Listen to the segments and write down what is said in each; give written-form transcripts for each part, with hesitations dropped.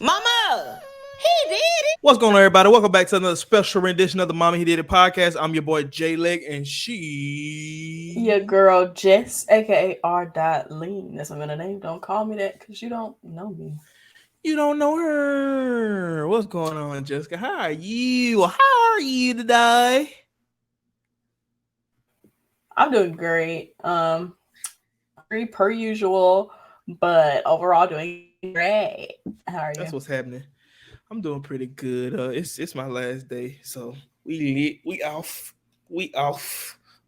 Mama, he did it. What's going on, everybody? Welcome back to another special rendition of the Mommy He Did It podcast. I'm your boy J Leg, and Your she. girl Jess, aka R. Lean. That's my middle name. Don't call me that because you don't know me. You don't know her. What's going on, Jessica? How are you? How are you today? I'm doing great. Per usual, but overall doing great. How are you? That's what's happening. I'm doing pretty good. It's my last day, so we lit.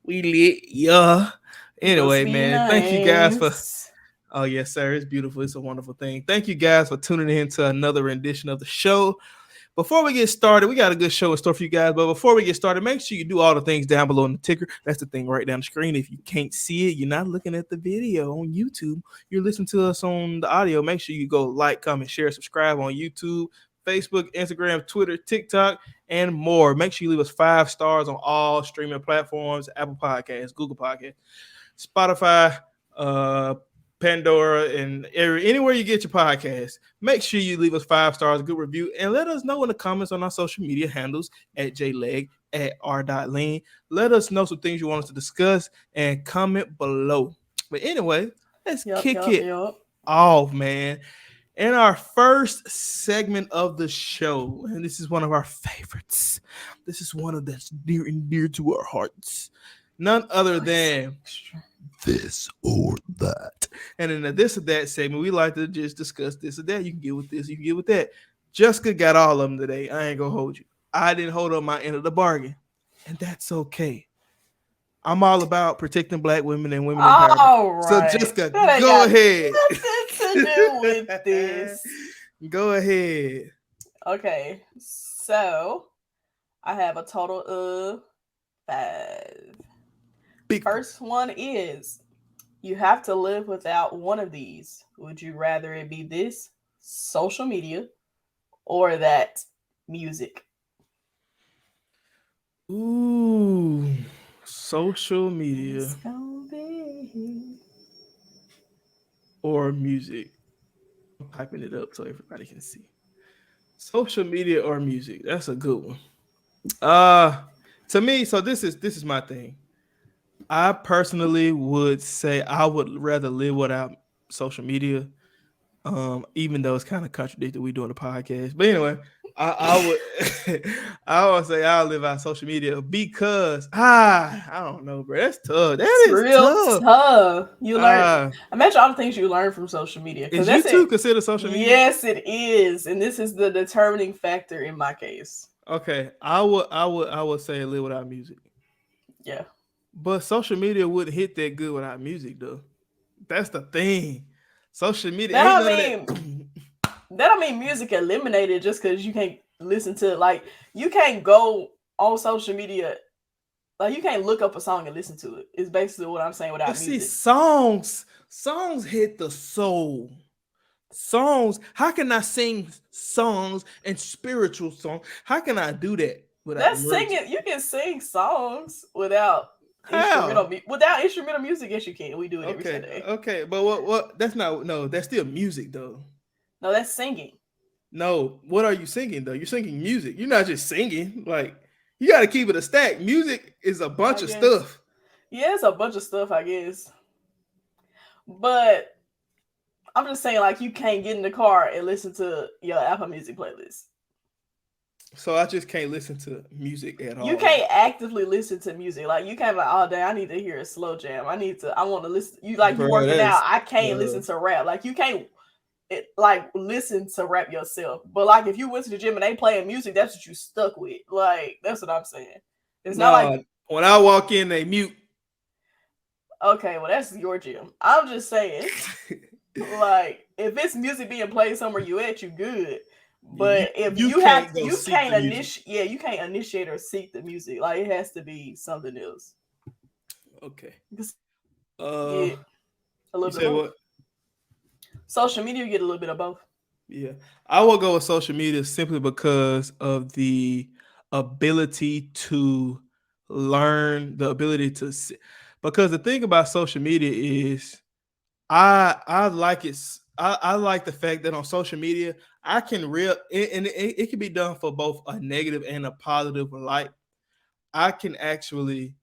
We lit. Yeah. Must Anyway, be man, thank you guys for. nice. Oh yes, sir. It's beautiful. It's a wonderful thing. Thank you guys for tuning in to another rendition of the show. Before we get started, we got a good show in store for you guys. But before we get started, make sure you do all the things down below in the ticker. That's the thing right down the screen. If you can't see it, you're not looking at the video on YouTube. You're listening to us on the audio. Make sure you go like, comment, share, subscribe on YouTube, Facebook, Instagram, Twitter, TikTok, and more. Make sure you leave us 5 stars on all streaming platforms: Apple Podcasts, Google Podcasts, Spotify, Pandora, and anywhere you get your podcast. Make sure you leave us 5 stars, a good review, and let us know in the comments on our social media handles at JLeg, at R.Lean. Let us know some things you want us to discuss and comment below. But anyway, let's kick it Yup. off, man. In our first segment of the show, and this is one of our favorites. This is one of that's near and dear to our hearts. None other than this or that. And in the this or that segment, we like to just discuss this or that. You can get with this, you can get with that. Jessica got all of them today. I ain't gonna hold you. I didn't hold on my end of the bargain, and that's okay. I'm all about protecting Black women and women empowerment. All So right. Jessica, That ain't go got ahead. nothing to do with this. Go ahead. Okay, so I have a total of 5. Big First one is you have to live without one of these. Would you rather it be this, social media, or that, music? Ooh, social media It's gonna be. or music. I'm typing it up so everybody can see. Social media or music. That's a good one. Uh to me, so this is my thing. I personally would say I would rather live without social media. Even though it's kind of contradicted we doing a podcast. But anyway, I would I would say I'll live out social media because I don't know, bro. That's tough. That It's is real tough. tough. You learn. Uh Imagine all the things you learn from social media. Because is that's YouTube it. considered social media? Yes, it is. And this is the determining factor in my case. Okay, I would say live without music. Yeah. But social media wouldn't hit that good without music though. That's the thing. Social media That ain't I none of mean, that. that I mean, music eliminated just because you can't listen to, like, you can't go on social media, like, you can't look up a song and listen to it. It's basically what I'm saying But without see, music. songs hit the soul. Songs, how can I sing songs and spiritual songs? How can I do that without That's words? singing. You can sing songs without How? instrumental music. Yes, you can. We do it every Okay, Sunday. okay, but what? That's not no. That's still music though. No, that's singing. No, what are you singing though? You're singing music. You're not just singing. Like you got to keep it a stack. Music is a bunch I of guess. stuff. Yeah, it's a bunch of stuff, I guess. But I'm just saying, like, you can't get in the car and listen to your Apple Music playlist. So I just can't listen to music at You all. can't actively listen to music. Like, you can't, like, oh day, I need to hear a slow jam. I want to listen. You, like, you Bro, working that out. is I can't listen tough. to rap. Like, you can't like listen to rap yourself. But like, if you went to the gym and they playing music, that's what you stuck with. Like, that's what I'm saying. It's not like, No, when I walk in, they mute. okay, well, that's your gym. I'm just saying, like, if it's music being played somewhere you at, you good. you But if you you have can't go you seek can't the music. initiate, yeah, you can't initiate or seek the music. Like, it has to be something else. Okay. Because Uh, get a little you bit of said both. what? Social media, you get a little bit of both. Yeah, I will go with social media simply because of the ability to learn, the ability to see. Because the thing about social media is, I like it. I like the fact that on social media I can it can be done for both a negative and a positive light. I can actually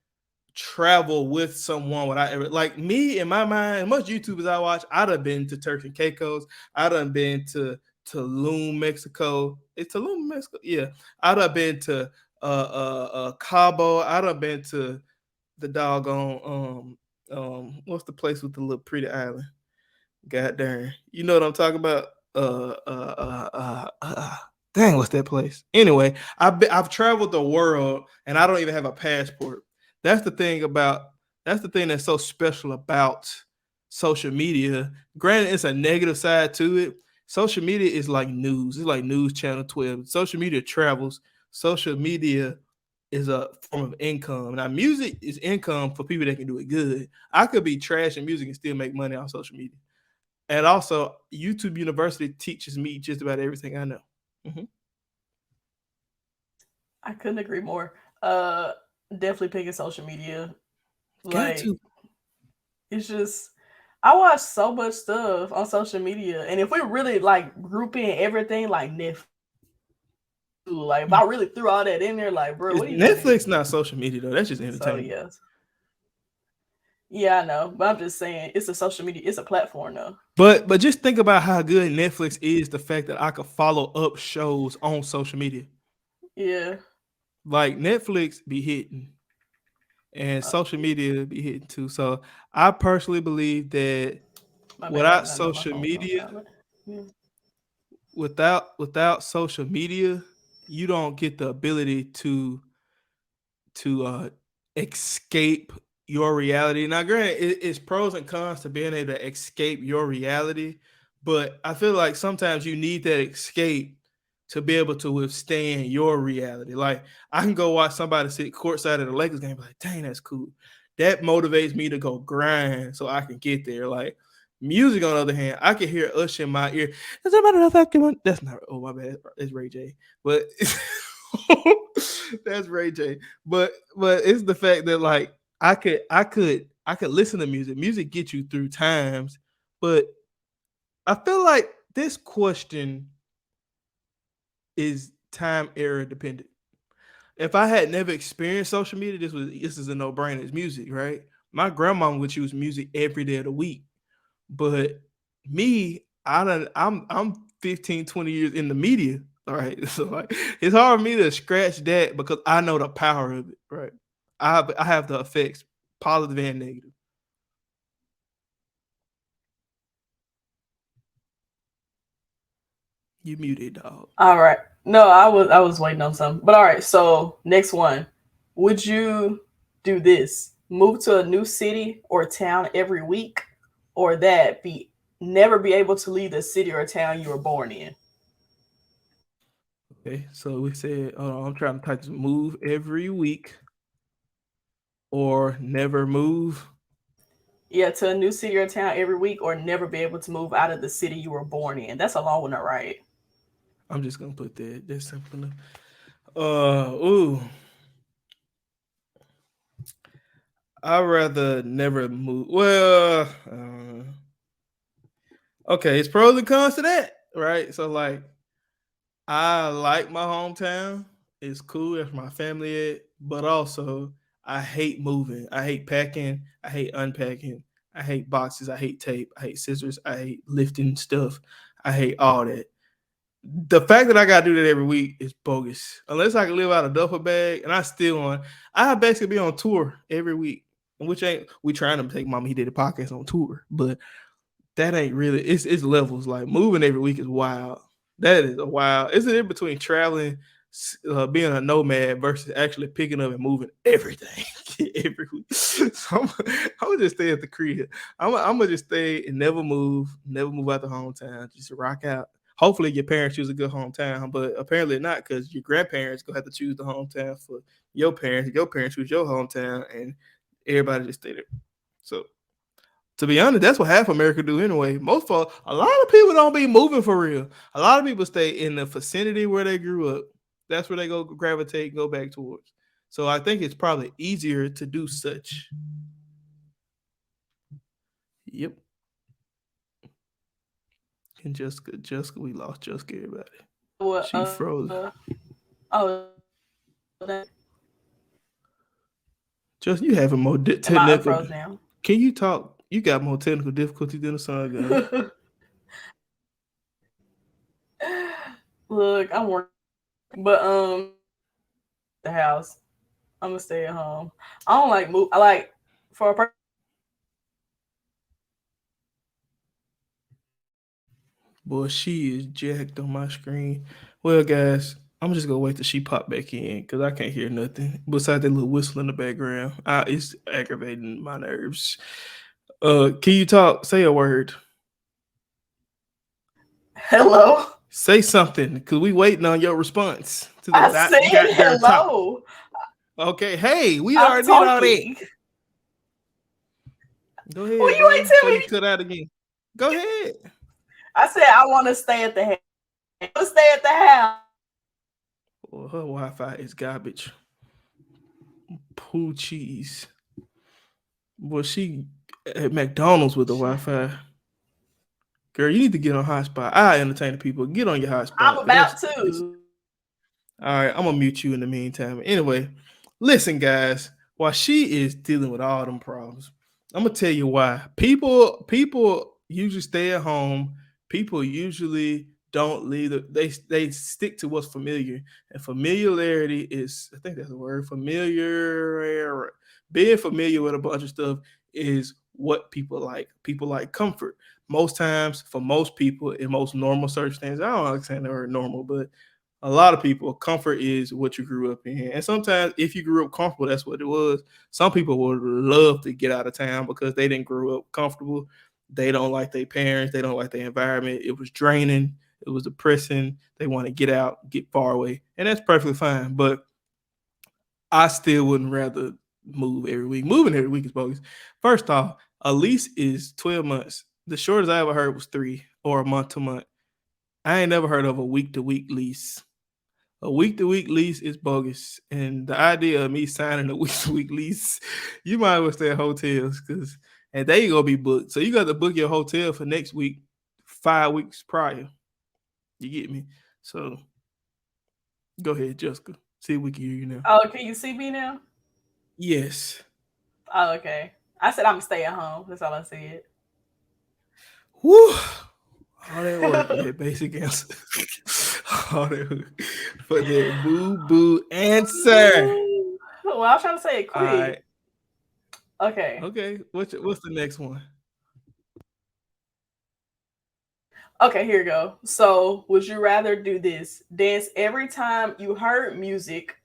travel with someone without ever like me in my mind. Most YouTubers I watch, I'd have been to Turks and Caicos. I'd have been to Tulum, Mexico. It's Tulum, Mexico. Yeah, I'd have been to Cabo. I'd have been to the doggone what's the place with the little pretty island? God darn, you know what I'm talking about? Dang, what's that place? Anyway, I've traveled the world and I don't even have a passport. That's the thing about that's the thing that's so special about social media. Granted, it's a negative side to it. Social media is like news. It's like News Channel 12. Social media travels. Social media is a form of income. Now, music is income for people that can do it good. I could be trash in music and still make money on social media. And also, YouTube University teaches me just about everything I know. Mhm. I couldn't agree more. Definitely picking social media. Got Like to. it's just I watch so much stuff on social media, and if we really like group in everything like Netflix, like if I really threw all that in there, like bro, Is what are you gonna do? Netflix not social media though? That's just So entertainment. yes, yeah, I know, but I'm just saying it's a social media, it's a platform though. But just think about how good Netflix is. The fact that I could follow up shows on social media, Yeah. like Netflix be hitting, and Oh, social media be hitting too. So I personally believe that my bad, I without did not know my social phone was on media, silent. Yeah. without social media, you don't get the ability to escape your reality. Now, granted, it's pros and cons to being able to escape your reality, but I feel like sometimes you need that escape to be able to withstand your reality. Like I can go watch somebody sit courtside at the Lakers game, be like, dang, that's cool. That motivates me to go grind so I can get there. Like music, on the other hand, I can hear Usher in my ear. Is there about enough? That's not. Oh my bad. It's Ray J. But that's Ray J. But it's the fact that like I could listen to music. Music gets you through times, but I feel like this question is time era dependent. If I had never experienced social media, this is a no brainer. It's music, right? My grandma would choose music every day of the week, but me, I'm 15, 20 years in the media. All right. So like it's hard for me to scratch that because I know the power of it, right? I have the effects, positive and negative. You muted, dog. All right. No, I was waiting on something. But all right, so next one. Would you do this? Move to a new city or town every week, or that be never be able to leave the city or town you were born in? Okay. So we said, I'm trying to type this move every week or never move. Yeah, to a new city or town every week, or never be able to move out of the city you were born in. That's a long one to write. I'm just gonna put that. That's simple enough. Ooh. I'd rather never move. Well, okay, it's pros and cons to that, right? So like I like my hometown. It's cool. That's my family at. But also, I hate moving. I hate packing. I hate unpacking. I hate boxes. I hate tape. I hate scissors. I hate lifting stuff. I hate all that. The fact that I gotta do that every week is bogus. Unless I can live out a duffel bag, and I still want. I basically be on tour every week, which ain't we trying to take Mama He Did a podcast on tour, but that ain't really. It's levels. Like moving every week is wild. That is a wild. It's in between traveling, being a nomad versus actually picking up and moving everything every week. So I'm gonna just stay at the crib. I'm gonna just stay and never move out the hometown. Just rock out. Hopefully your parents choose a good hometown, but apparently not because your grandparents gonna have to choose the hometown for your parents. Your parents choose your hometown, and everybody just stay there. So to be honest, that's what half America do anyway. A lot of people don't be moving for real. A lot of people stay in the vicinity where they grew up. That's where they go gravitate, go back towards. So I think it's probably easier to do such. Yep. And Jessica, we lost Jessica. Everybody, What? she froze. Oh, that- Just you having more am I technical. unfroze now? Can you talk? You got more technical difficulty than the sun gun. Look, I'm working, but the house. I'm gonna stay at home. I don't like move. I like for a person. Boy, she is jacked on my screen. Well, guys, I'm just gonna wait till she pop back in because I can't hear nothing besides that little whistle in the background. It's aggravating my nerves. Can you talk? Say a word. Hello. Say something because we waiting on your response to the I said hello. Top. Okay, hey, we I'm already did all that. talking. Go ahead. Well, you bro, ain't tell before me. you cut out again. Go ahead. I said I want to stay at the house. I want to stay at the house. Well, her Wi-Fi is garbage. Poo cheese. Well, she at McDonald's with the Wi-Fi. Girl, you need to get on hotspot. I entertain the people. Get on your hotspot. I'm about to. All right, I'm gonna mute you in the meantime. Anyway, listen, guys. While she is dealing with all them problems, I'm gonna tell you why. People usually stay at home. People usually don't leave. They stick to what's familiar, and familiarity is, I think that's the word. Familiar, being familiar with a bunch of stuff is what people like. People like comfort. Most times, for most people, in most normal circumstances, I don't like saying the word normal, but a lot of people, comfort is what you grew up in. And sometimes if you grew up comfortable, that's what it was. Some people would love to get out of town because they didn't grow up comfortable. They don't like their parents. They don't like their environment. It was draining. It was depressing. They want to get out, get far away. And that's perfectly fine. But I still wouldn't rather move every week. Moving every week is bogus. First off, a lease is 12 months. The shortest I ever heard was 3 or a month to month. I ain't never heard of a week-to-week lease. A week-to-week lease is bogus. And the idea of me signing a week-to-week lease, you might as well stay at hotels and they gonna be booked. So you got to book your hotel for next week, 5 weeks prior. You get me? So go ahead, Jessica. See if we can hear you now. Oh, can you see me now? Yes. Oh, okay. I said I'm gonna stay at home. That's all I said. Woo! All that work for that basic answer. All that work for that boo answer. Well, I was trying to say it quick. Right. Okay. What's the next one? Okay, here you go. So, would you rather do this? Dance every time you heard music,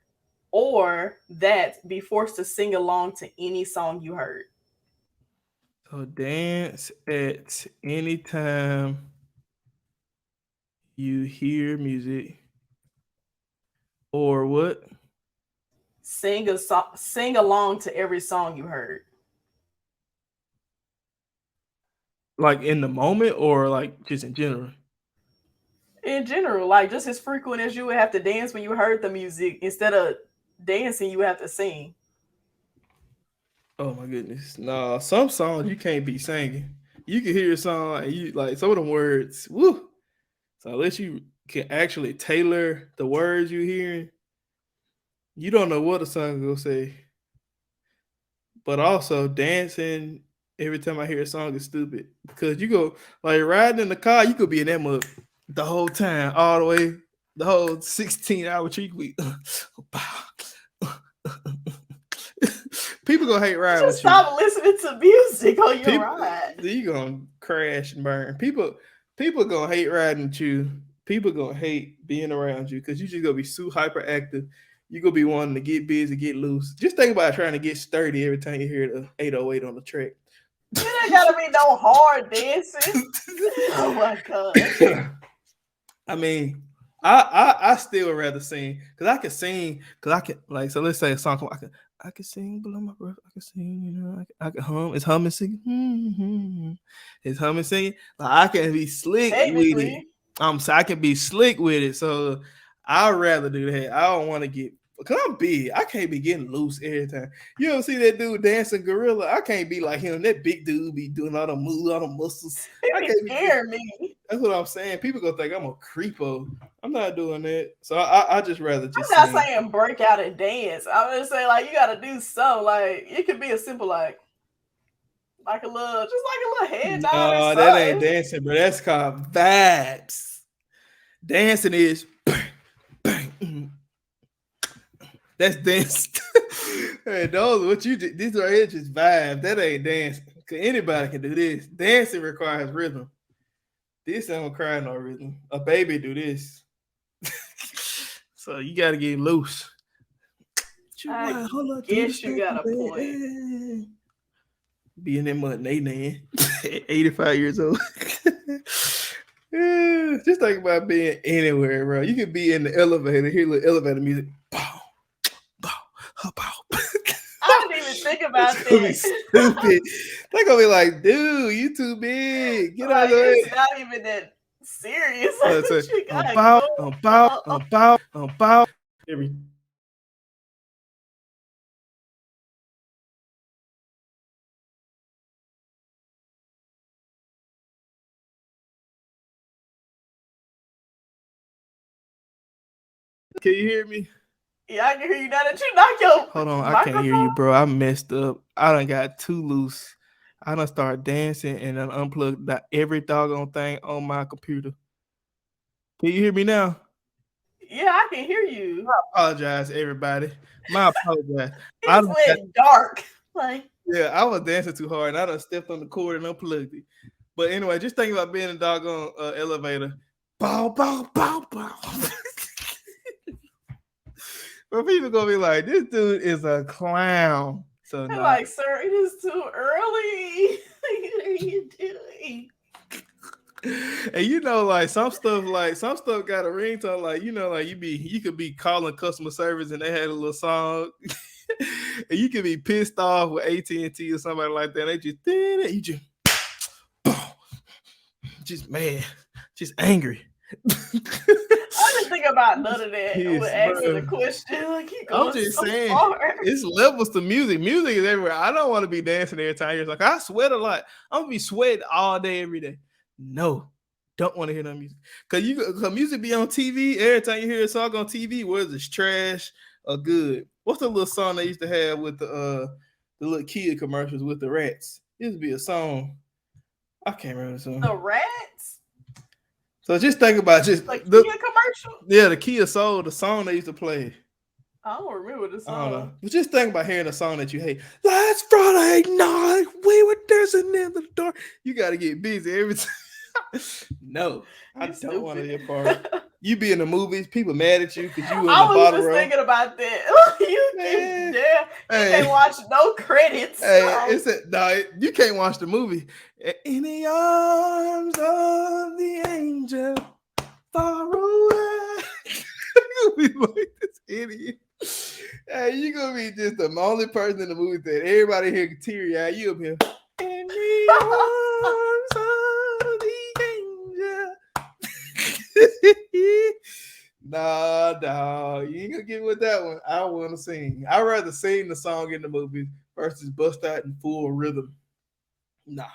or that be forced to sing along to any song you heard? So dance at any time you hear music, or what? Sing along to every song you heard. Like in the moment, or like just in general? In general, like just as frequent as you would have to dance when you heard the music, instead of dancing, you would have to sing. Oh my goodness. No, some songs you can't be singing. You can hear a song and you like some of them words, woo. So unless you can actually tailor the words you're hearing, you don't know what a song gonna say. But also dancing every time I hear a song is stupid. Because you go like riding in the car, you could be in that mug the whole time, all the way, the whole 16-hour trip week. People gonna hate riding with you. Stop listening to music on your ride. You gonna crash and burn. People gonna hate riding with you. People gonna hate being around you because you just gonna be so hyperactive. You gonna be wanting to get busy, get loose. Just think about trying to get sturdy every time you hear the 808 on the track. You ain't gotta be no hard dancing. Oh my god. I mean, I still would rather sing because I can sing because I can like so let's say a song I can sing below my breath. I can sing, you know, I can hum. It's humming singing. It's humming singing. Like I can be slick with it. So I can be slick with it. So I'd rather do that. I don't want to get Because I'm big. I can't be getting loose every time. You ever see that dude dancing gorilla? I can't be like him. That big dude be doing all the moves, all the muscles. I It can't be scared me. That's what I'm saying. People gonna think I'm a creepo. I'm not doing that. So I just rather just I'm not sing. saying break out and dance. I'm just saying like you got to do something. Like it could be a simple like a little, just like a little head nod or No, something. that ain't dancing, bro. That's called vibes. Dancing is bang. That's dance. Hey, those what you do. These right here just vibe. That ain't dancing. Cause anybody can do this. Dancing requires rhythm. This don't cry no rhythm. A baby do this. So you gotta get loose. Hold on, guess you got a point. Be in that mud, man. 85 years old. Yeah, just think about being anywhere, bro. You could be in the elevator, hear little elevator music. Bow, bow, bow. I didn't even think about It's gonna be that. stupid. They're gonna be like, dude, you too big. Get out Like, of the way. it's not even that serious. Like, Let's say, you gotta go. bow. Every Can you hear me? Yeah, I can hear you now that you knock your Hold on, I can't hear you, bro. I messed up. I done got too loose. I done started dancing and then unplugged every doggone thing on my computer. Can you hear me now? Yeah, I can hear you. I apologize, everybody. My apologize. It went dark. Like, yeah, I was dancing too hard and I done stepped on the cord and unplugged it. But anyway, just think about being in a doggone elevator. Bow, bow, bow, bow. But people gonna be like, this dude is a clown. So I'm like, sir, it is too early. What are you doing? And you know, like some stuff got a ringtone, like like you could be calling customer service and they had a little song, and you could be pissed off with AT&T or somebody like that. They just you just mad, just angry. I didn't think about none of that when asking the question. Like, I'm just saying, it's levels to music. Music is everywhere. I don't want to be dancing every time. It's like I sweat a lot. I'm gonna be sweating all day, every day. No, don't want to hear no music. Cause music be on TV. Every time you hear a song on TV, whether it's trash or good. What's the little song they used to have with the little kid commercials with the rats? It used to be a song. I can't remember the song. The rats. So just think about the Kia commercial. Yeah, the Kia Soul, the song they used to play. I don't remember the song. But just think about hearing a song that you hate. Last Friday night, we were dancing in the dark. You got to get busy every time. No, I don't want to be a part. You be in the movies, people mad at you because you in the bottom row. I was just thinking about that. You can't watch no credits. Hey, you can't watch the movie. In the arms of the angel, far away. You gonna be like this idiot. Hey, you gonna be just the only person in the movie that everybody here can teary eye. You up here. In the arms of the angel. Nah, you ain't gonna get with that one. I want to sing. I'd rather sing the song in the movie versus bust out in full rhythm. Nah.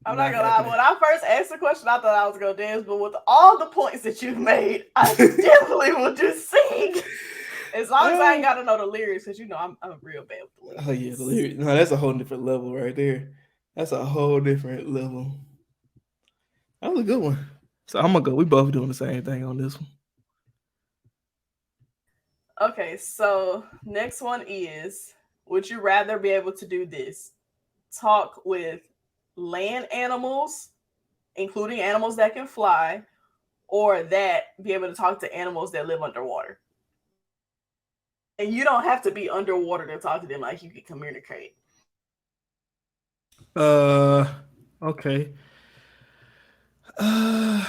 I'm not gonna lie. When I first asked the question, I thought I was gonna dance, but with all the points that you've made, I definitely will just sing. As long as I ain't gotta know the lyrics, because I'm real bad with the lyrics. Oh yeah, the lyrics. No, that's a whole different level right there. That's a whole different level. That was a good one. So I'm gonna go. We both doing the same thing on this one. Okay, so next one is: would you rather be able to do this? Talk with land animals, including animals that can fly, or that be able to talk to animals that live underwater? And you don't have to be underwater to talk to them, like you can communicate. Okay. I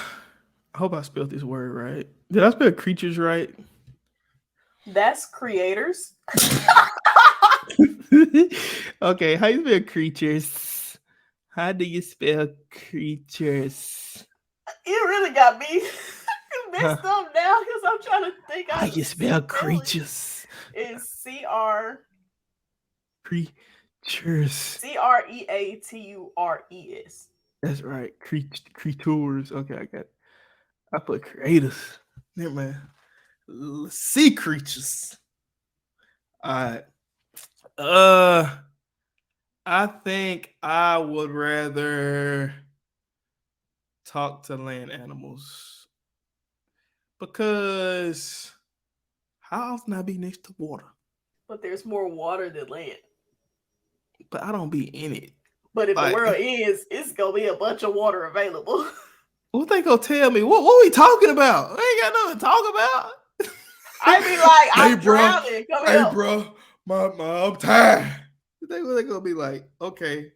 hope I spelled this word right. Did I spell creatures right? That's creators. Okay, how you spell creatures? How do you spell creatures? You really got me. messed up now because I'm trying to think. How you spell creatures? It's Creatures. CREATURES. That's right. Creatures. Okay, I got it. I put creators. Never mind. Sea creatures. All right. I think I would rather talk to land animals because how often I be next to water? But there's more water than land. But I don't be in it. But if Like- the world ends, it's gonna be a bunch of water available. What they gonna tell me? What we talking about? I ain't got nothing to talk about. I be like, I'm Hey, bro. drowning. Come Hey, help. bro, I'm tired. They gonna be like, okay.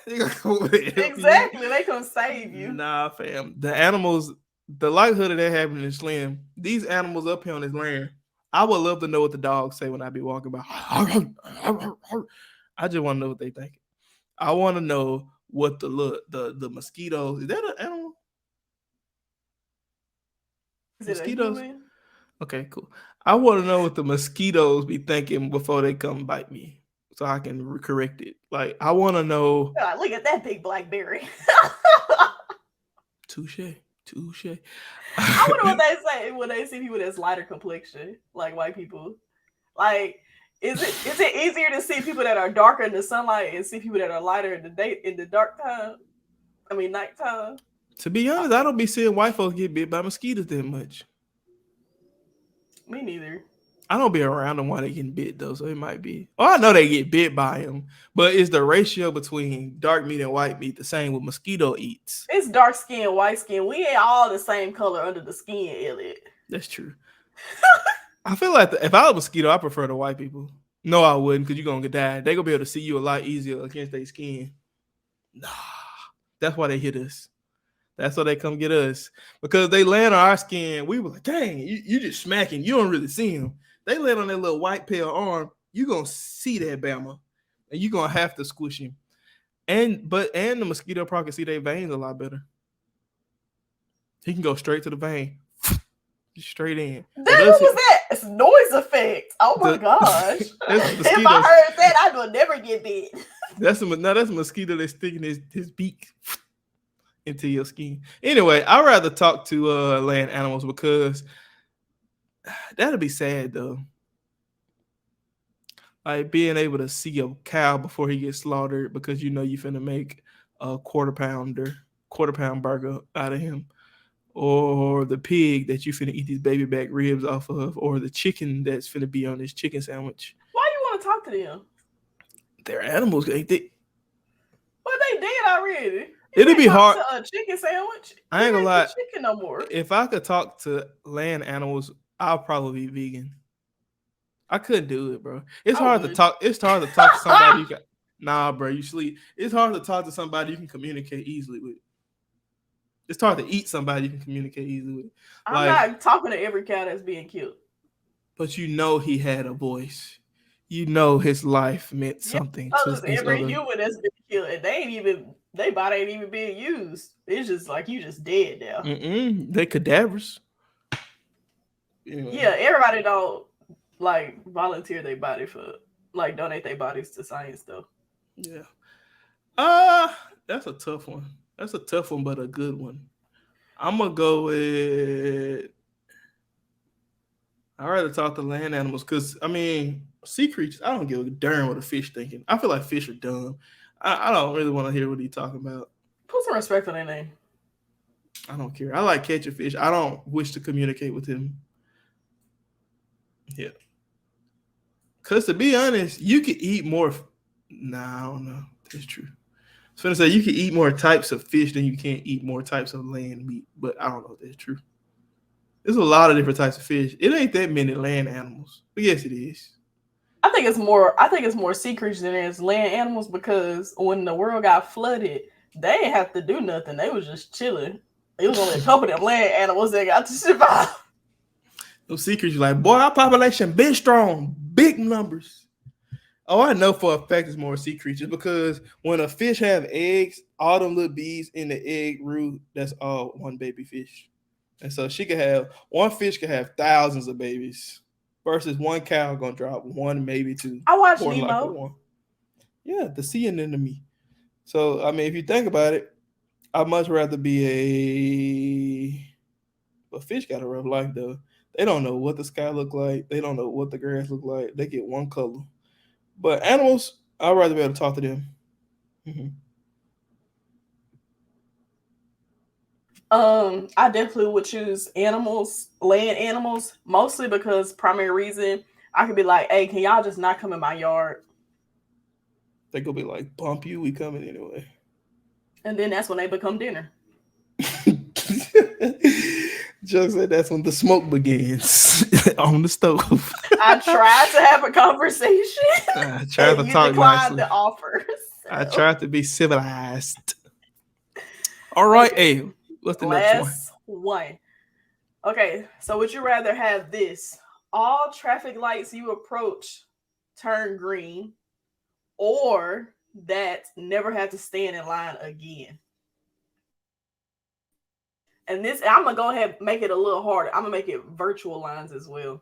They gonna come over there and help you. Exactly. They can save you. Nah, fam. The animals, the likelihood of that happening is slim. These animals up here on this land, I would love to know what the dogs say when I be walking by. I just want to know what they think. I want to know what the mosquitoes. Is that an animal? Is it Mosquitoes? a human? Okay, cool. I want to know what the mosquitoes be thinking before they come bite me, so I can correct it. Like I want to know. God, look at that big blackberry. Touche. I wonder what they say when they see people that's lighter complexion, like white people. Like, is it easier to see people that are darker in the sunlight and see people that are lighter in the dark time? I mean, nighttime. To be honest, I don't be seeing white folks get bit by mosquitoes that much. Me neither. I don't be around them while they getting bit though, so it might be. Oh, I know they get bit by them, but is the ratio between dark meat and white meat the same with mosquito eats? It's dark skin, white skin. We ain't all the same color under the skin, Elliot. That's true. I feel like if I was a mosquito, I prefer the white people. No, I wouldn't, because you're gonna get died. They gonna be able to see you a lot easier against their skin. Nah, that's why they hit us. That's why they come get us, because they land on our skin. We were like, dang, you just smacking. You don't really see them. They land on their little white pale arm. You gonna see that Bama, and you gonna have to squish him. And the mosquito probably can see their veins a lot better. He can go straight to the vein, straight in. What was that? It's noise effect. Oh my gosh! If I heard that, I would never get bit. That's a mosquito that's sticking his beak into your skin. Anyway, I'd rather talk to land animals because that'd be sad though. Like being able to see a cow before he gets slaughtered because you know you finna make a quarter pound burger out of him, or the pig that you finna eat these baby back ribs off of, or the chicken that's finna be on this chicken sandwich. Why you want to talk to them? They're animals, ain't they? Well, they did already. It'd be hard. To a chicken sandwich. I ain't gonna lie. Chicken no more. If I could talk to land animals, I'll probably be vegan. I couldn't do it, bro. It's hard to talk. It's hard to talk to somebody. Nah, bro, you sleep. It's hard to talk to somebody you can communicate easily with. It's hard to eat somebody you can communicate easily with. I'm not talking to every cow that's being killed. But you know he had a voice. You know his life meant something to every human that's been killed, and they body ain't even being used. It's just like you just dead now. They cadavers. Anyway. Yeah, everybody don't like volunteer their body for like donate their bodies to science though. Yeah. That's a tough one. That's a tough one, but a good one. I'm gonna go with. I'd rather talk to land animals because I mean, sea creatures. I don't give a darn what a fish thinking. I feel like fish are dumb. I don't really want to hear what he's talking about. Put some respect on their name. I don't care. I like catching fish. I don't wish to communicate with him. Yeah. Because to be honest, you could eat more. Nah, I don't know. That's true. I was going to say you can eat more types of fish than you can eat more types of land meat, but I don't know if that's true. There's a lot of different types of fish. It ain't that many land animals, but yes, it is. I think it's more sea creatures than it is land animals because when the world got flooded, they didn't have to do nothing. They was just chilling. It was only a couple of land animals that got to survive. Those sea creatures like, boy, our population big strong, big numbers. Oh, I know for a fact it's more sea creatures because when a fish have eggs, all them little bees in the egg root, that's all one baby fish. And so she could have one fish could have thousands of babies versus one cow gonna drop one, maybe two. I watched More than likely Nemo. one. Yeah, the sea anemone. So I mean, if you think about it, I'd much rather be a fish got a rough life though. They don't know what the sky look like. They don't know what the grass look like. They get one color. But animals, I'd rather be able to talk to them. Mhm. I definitely would choose animals, land animals, mostly because primary reason I could be like, hey, can y'all just not come in my yard? They gonna be like, bump you, we coming anyway. And then that's when they become dinner. Joke said that's when the smoke begins on the stove. I tried to have a conversation. I tried to You talk declined nicely. the offer. I so. tried to be civilized. All right, Okay. hey, what's the next one? Last one. Okay, so would you rather have this? All traffic lights you approach turn green, or that never have to stand in line again? And this, I'm gonna go ahead and make it a little harder. I'm gonna make it virtual lines as well.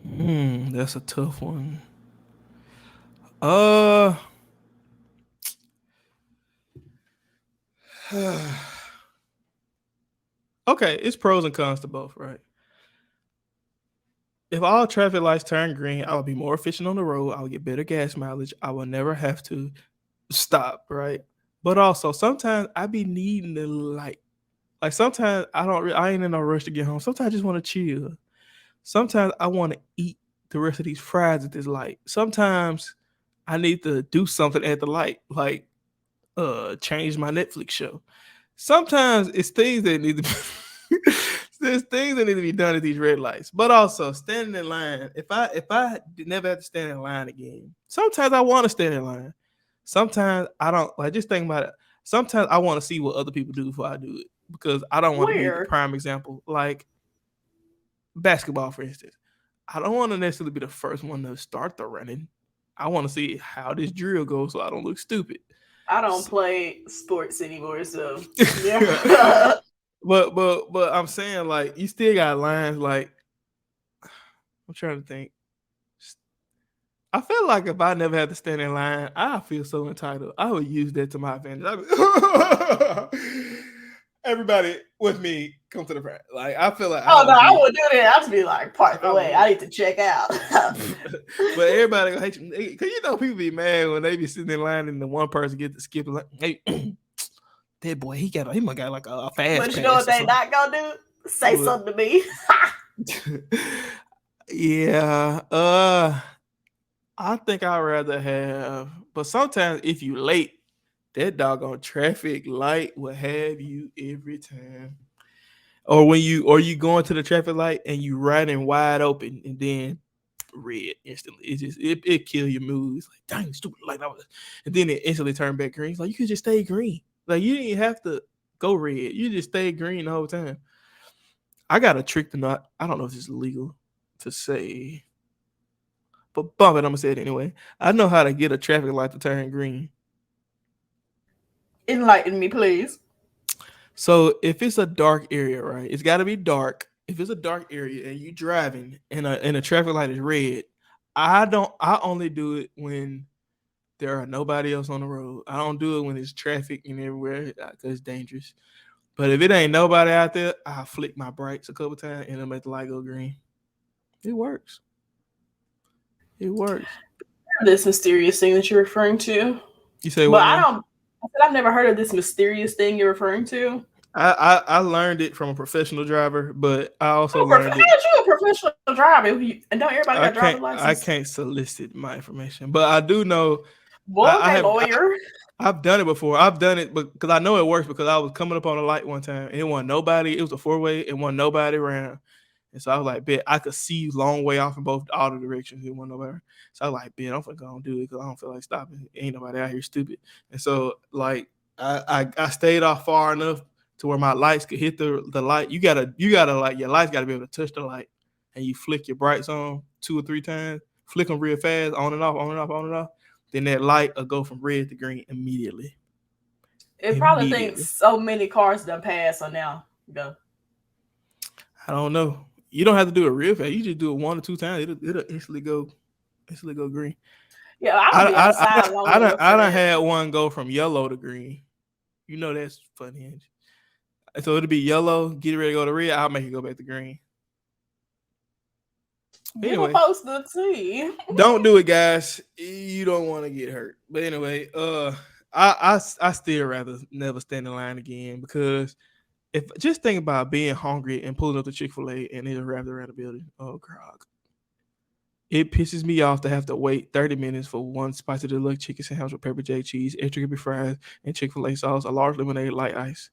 That's a tough one. Okay, it's pros and cons to both, right? If all traffic lights turn green, I would be more efficient on the road. I would get better gas mileage. I will never have to stop, right? But also, sometimes I be needing the light. Like sometimes I ain't in no rush to get home. Sometimes I just want to chill. Sometimes I want to eat the rest of these fries at this light. Sometimes I need to do something at the light, like change my Netflix show. Sometimes it's things that need to be there's things that need to be done at these red lights. But also standing in line. If I never have to stand in line again, sometimes I want to stand in line. Sometimes I don't like just think about it. Sometimes I want to see what other people do before I do it because I don't want to be the Weird. prime example. Like basketball, for instance. I don't want to necessarily be the first one to start the running. I want to see how this drill goes so I don't look stupid. I don't play sports anymore, so yeah. But I'm saying like you still got lines like I'm trying to think. I feel like if I never had to stand in line, I feel so entitled. I would use that to my advantage. Everybody with me come to the front. Like I feel like I would do that. I'd just be like, park the way. I need to check out. But everybody gonna hate you because you know people be mad when they be sitting in line and the one person get to skip like, hey, that boy he must got like a fast. But you know what they not gonna do? Say something to me. Yeah. I think I'd rather have, but sometimes if you late, that doggone traffic light will have you every time. Or when you going to the traffic light and you riding wide open and then red instantly. It kill your mood. It's like, dang, stupid light. And then it instantly turn back green. It's like you could just stay green. Like you didn't have to go red. You just stay green the whole time. I got a trick to not. I don't know if it's legal to say. But bump it, I'm gonna say it anyway. I know how to get a traffic light to turn green. Enlighten me, please. So if it's a dark area, right? It's got to be dark. If it's a dark area and you driving and a traffic light is red, I only do it when there are nobody else on the road. I don't do it when it's traffic and everywhere because it's dangerous. But if it ain't nobody out there, I flick my brights a couple times and it'll make the light go green. It works. It works. This mysterious thing that you're referring to. You say But what? I said I've never heard of this mysterious thing you're referring to. I learned it from a professional driver, but I also learned it. How you a professional driver? And don't everybody got driver's license? I can't solicit my information, but I do know. Well, lawyer. I've done it before. I've done it because I know it works because I was coming up on a light one time and it wasn't nobody. It was a 4-way and wasn't nobody around. And so I was like, bet I could see long way off in all the directions. It wasn't nobody. So I was like, bet I'm gonna do it because I don't feel like stopping. Ain't nobody out here stupid. And so like I stayed off far enough to where my lights could hit the light. You gotta like your lights gotta be able to touch the light, and you flick your brights on 2 or 3 times, flick them real fast, on and off, on and off, on and off. Then that light will go from red to green immediately. It probably Immediately. thinks so many cars done pass, so now go. I don't know. You don't have to do it real fast. You just do it 1 or 2 times. It'll instantly go green. Yeah, I'm gonna be outside long enough. I done had one go from yellow to green. You know that's funny. So it'll be yellow, get ready to go to red. I'll make it go back to green. Anyway, supposed to see. Don't do it, guys. You don't want to get hurt. But anyway, I still rather never stand in line again, because if just think about being hungry and pulling up the Chick-fil-A and it'll wrap around the building. Oh God. It pisses me off to have to wait 30 minutes for one spicy deluxe chicken sandwich with pepper jack cheese, extra crispy fries, and Chick-fil-A sauce, a large lemonade, light ice,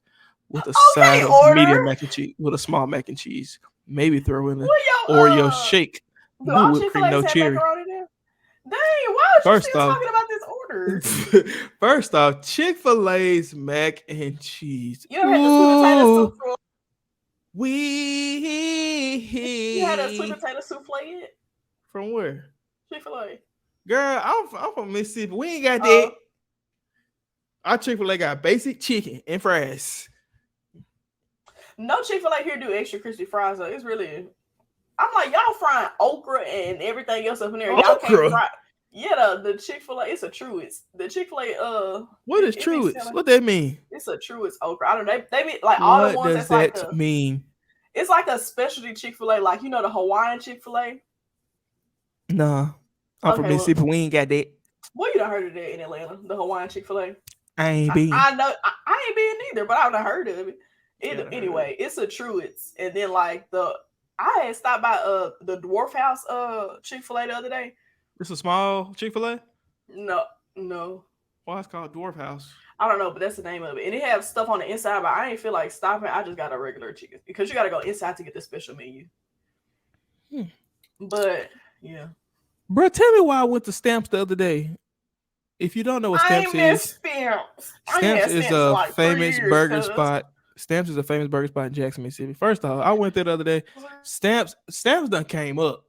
with a side of medium mac and cheese, with a small mac and cheese. Maybe throw in an Oreo shake. No whipped cream, no cherry. Dang, why are you still talking about this order? First off, Chick-fil-A's mac and cheese. You ever had the sweet potato souffle? You had a sweet potato souffle? From where? Chick-fil-A. Girl, I'm from Mississippi. We ain't got that. Our Chick-fil-A got basic chicken and fries. No Chick-fil-A here do extra crispy fries, though. It's really... I'm like, y'all frying okra and everything else up in there. Y'all can't fry. Yeah, the Chick-fil-A, it's a Truist. The Chick-fil-A, what is Truist? What that mean? It's a Truist okra. I don't know. They mean like all the ones that's like that mean? It's like a specialty Chick-fil-A, like, you know, the Hawaiian Chick-fil-A. Nah, I'm from Mississippi. We ain't got that. Well, you done heard of that in Atlanta, the Hawaiian Chick-fil-A. I ain't been. I know. I ain't been either, but I've heard of it. Anyway, it's a Truist, and then like I had stopped by the Dwarf House Chick-fil-A the other day. It's a small Chick-fil-A? No. Why it's called Dwarf House? I don't know, but that's the name of it. And it has stuff on the inside, but I ain't feel like stopping. I just got a regular chicken because you got to go inside to get the special menu. But yeah. Bro, tell me why I went to Stamps the other day. If you don't know what Stamps is, Stamps is a famous burger spot. Stamps is a famous burger spot in Jackson, Mississippi. First off, I went there the other day. Stamps done came up.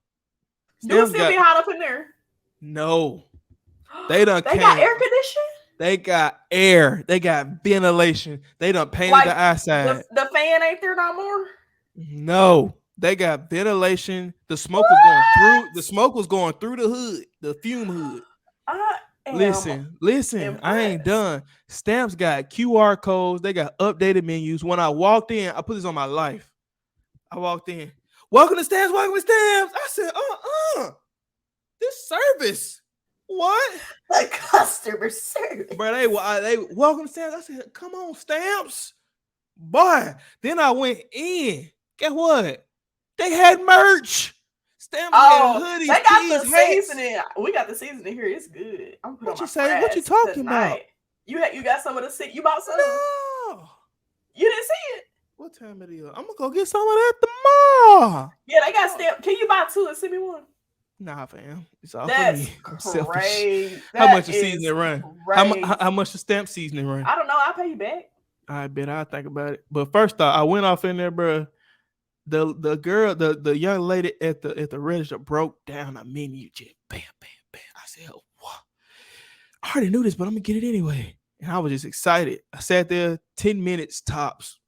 Do it still be hot up in there? No. They got air conditioning? They got air. They got ventilation. They done painted the outside. The fan ain't there no more? No. They got ventilation. The smoke was going through the hood, the fume hood. Listen, impressed. I ain't done. Stamps got QR codes. They got updated menus. When I walked in, I put this on my life. I walked in. Welcome to Stamps. I said, this service. What? The customer service. Bro, they welcome to Stamps. I said, come on, Stamps. Boy. Then I went in. Guess what? They had merch. Stamps had hoodies. They got the seasoning. We got the seasoning here. It's good. I'm what you say? What you talking about? You got some of the seasoning. You bought some? No. You didn't see it? What time it is? I'm gonna go get some of that tomorrow. Yeah, they got Stamp. Can you buy 2 and send me 1? Nah, fam. It's all That's for me. Crazy. How much the seasoning run? How much the Stamp seasoning run? I don't know. I'll pay you back. I bet I'll think about it. But first off, I went off in there, bro. The girl, the young lady at the register broke down a menu. Just bam, bam, bam. I said, what? I already knew this, but I'm gonna get it anyway. And I was just excited. I sat there 10 minutes tops.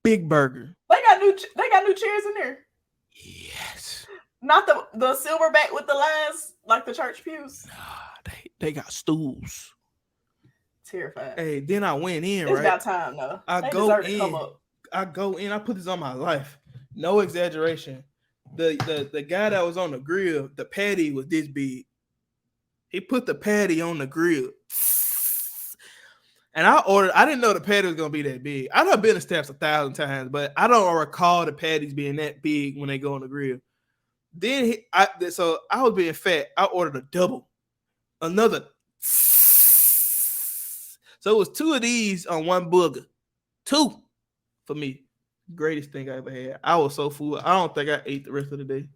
Big burger. They got new chairs in there. Yes. Not the silverback with the lines like the church pews. Nah, they got stools. Terrified. Hey, then I went in. It's right? about time though. I go in. I put this on my life. No exaggeration. The guy that was on the grill, the patty was this big. He put the patty on the grill. And I didn't know the patty was gonna be that big. I've done been to Stamps 1,000 times, but I don't recall the patties being that big when they go on the grill. Then so I was being fat. I ordered a double, another. So it was 2 of these on one burger, 2 for me. Greatest thing I ever had. I was so full. I don't think I ate the rest of the day.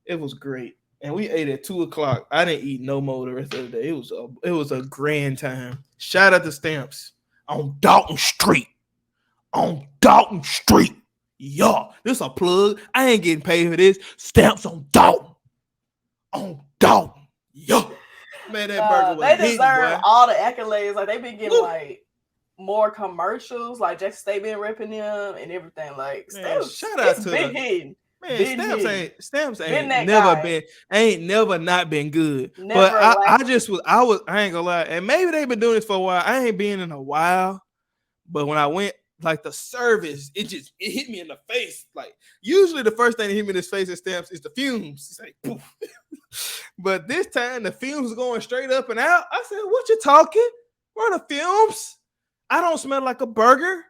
It was great. And we ate at 2:00. I didn't eat no more the rest of the day. It was a grand time. Shout out to Stamps on Dalton Street. Yeah, this a plug. I ain't getting paid for this. Stamps on Dalton. Yeah. Man, that burger was they deserve all the accolades. Like they been getting like more commercials, like Jackson State been repping them and everything. Like Man, Stamps, shout out it's to been the hitting. man. Been Stamps Been ain't that never guy. never not been good. Never But I lacked. ain't gonna lie, and maybe they've been doing this for a while. I ain't been in a while, but when I went, like the service, it hit me in the face. Like usually the first thing that hit me in this face at Stamps is the fumes. It's like poof. But this time the fumes are going straight up and out. I said, "What you talking? Where are the fumes? I don't smell like a burger."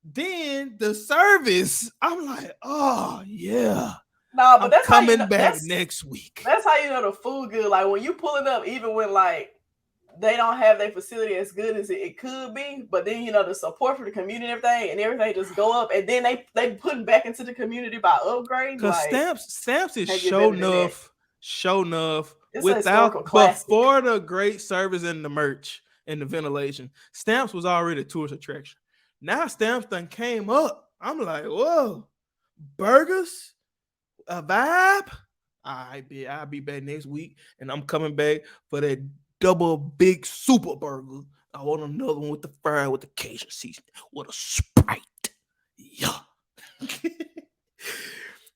Then the service, I'm like, "Oh yeah, No, but I'm that's how you coming know, back next week." that's how you know the food good. Like when you pull it up, even when like they don't have their facility as good as it could be, but then you know the support for the community and everything just go up, and then they put it back into the community by upgrading. Cause Like Stamps is can't get show better than that. enough It's a historical without classic. before the great service and the merch and the ventilation. Stamps was already a tourist attraction. Now Stamps done came up. I'm like, whoa, burgers, a vibe. I'll be back next week, and I'm coming back for that double big super burger. I want another one with the fry with the Cajun seasoning with a Sprite. Yeah.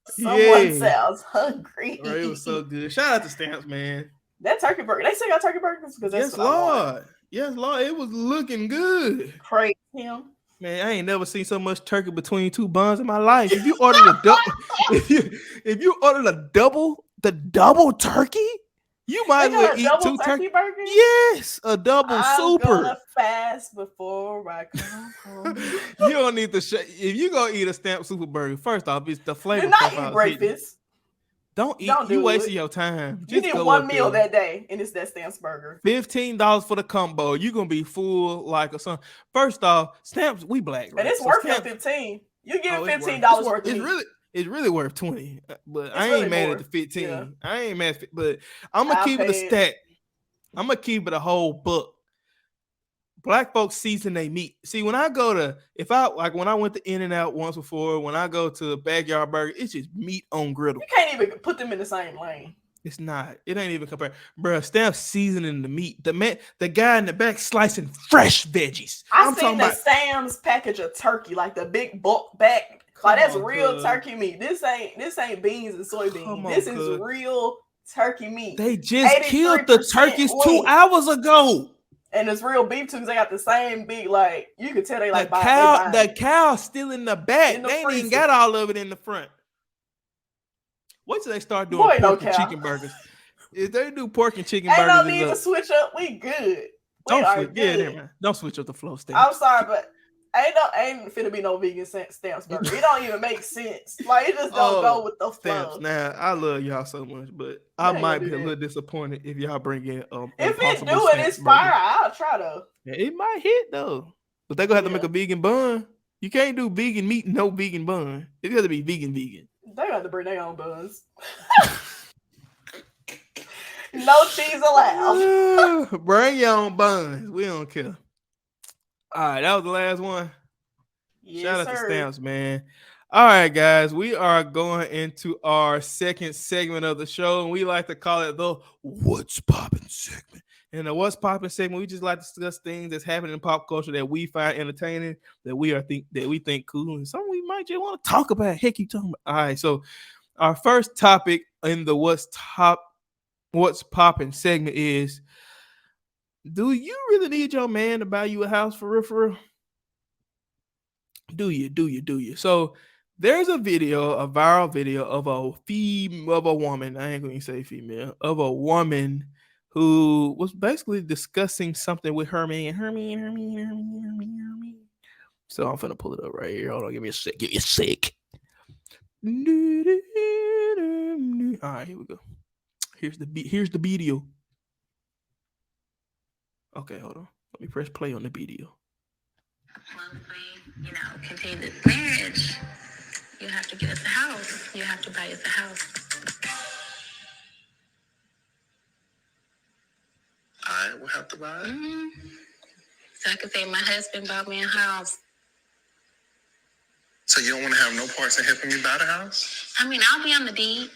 Someone sounds hungry. Right, it was so good. Shout out to Stamps, man. That turkey burger. They still got turkey burgers because that's Yes, what I want. Lord. Yes, Lord. It was looking good. Praise him. Man, I ain't never seen so much turkey between two buns in my life. If you ordered a double, if you ordered the double turkey, you might as well eat two turkey burgers. Yes, a double I'm super. gonna fast before I come home. You don't need to. If you go eat a Stamp super burger, first off, it's the flavor. Do not eat breakfast. Don't eat. Don't you do wasting it. your time. You Just need go one meal there. that day, and it's that Stamps burger. $15 for the combo. You're gonna be full like a son. First off, Stamps, we black, right? And it's So worth Stamps, your 15. You give $15 worth of meat. It's really worth 20. But It's I ain't really mad more. at the 15. Yeah. I ain't mad at, but I'm gonna keep it a stat. I'm gonna keep it a whole book. Black folks season they meat. See, when I go to, when I went to In-N-Out once before, when I go to Backyard Burger, it's just meat on griddle. You can't even put them in the same lane. It's not. It ain't even compared. Bro, Stamps seasoning the meat. The guy in the back slicing fresh veggies. I'm seen the Sam's package of turkey, like the big bulk back. Like that's real turkey meat. This ain't beans and soybeans. This is real turkey meat. They just killed the turkeys 2 hours ago. And it's real beef too, because they got the same big, like you can tell they like the cow still in the back. They ain't even got all of it in the front. Wait till they start doing pork and chicken burgers. If they do pork and chicken burgers, ain't no need to switch up. We good. Don't switch up the flow state. I'm sorry, but ain't finna be no vegan Stamps burger. It don't even make sense. Like it just don't go with the flow. Now I love y'all so much, but I might be a little disappointed if y'all bring in if it do it, it's fire. I'll try to. Yeah, it might hit though, but they gonna have to make a vegan bun. You can't do vegan meat, no vegan bun. It got to be vegan. They got to bring their own buns. No cheese allowed. Bring your own buns. We don't care. All right, that was the last one. Yes, Shout out to Stamps, man. All right, guys, we are going into our second segment of the show, and we like to call it the What's Poppin' segment. In the What's Poppin' segment, we just like to discuss things that's happening in pop culture that we find entertaining, that we think cool, and something we might just want to talk about. Heck, you talking about? All right, so our first topic in the What's Poppin' segment is: do you really need your man to buy you a house for real? Do you? So there's a viral video of a woman. I ain't gonna say female, of a woman who was basically discussing something with her man. So I'm finna pull it up right here. Hold on, give me a sec. All right, here we go. Here's the video. Okay, hold on. Let me press play on the video. Once we, continue this marriage, you have to get us a house. You have to buy us a house. I will have to buy it? Mm-hmm. So I could say my husband bought me a house. So you don't want to have no parts in helping me buy the house? I mean, I'll be on the deed.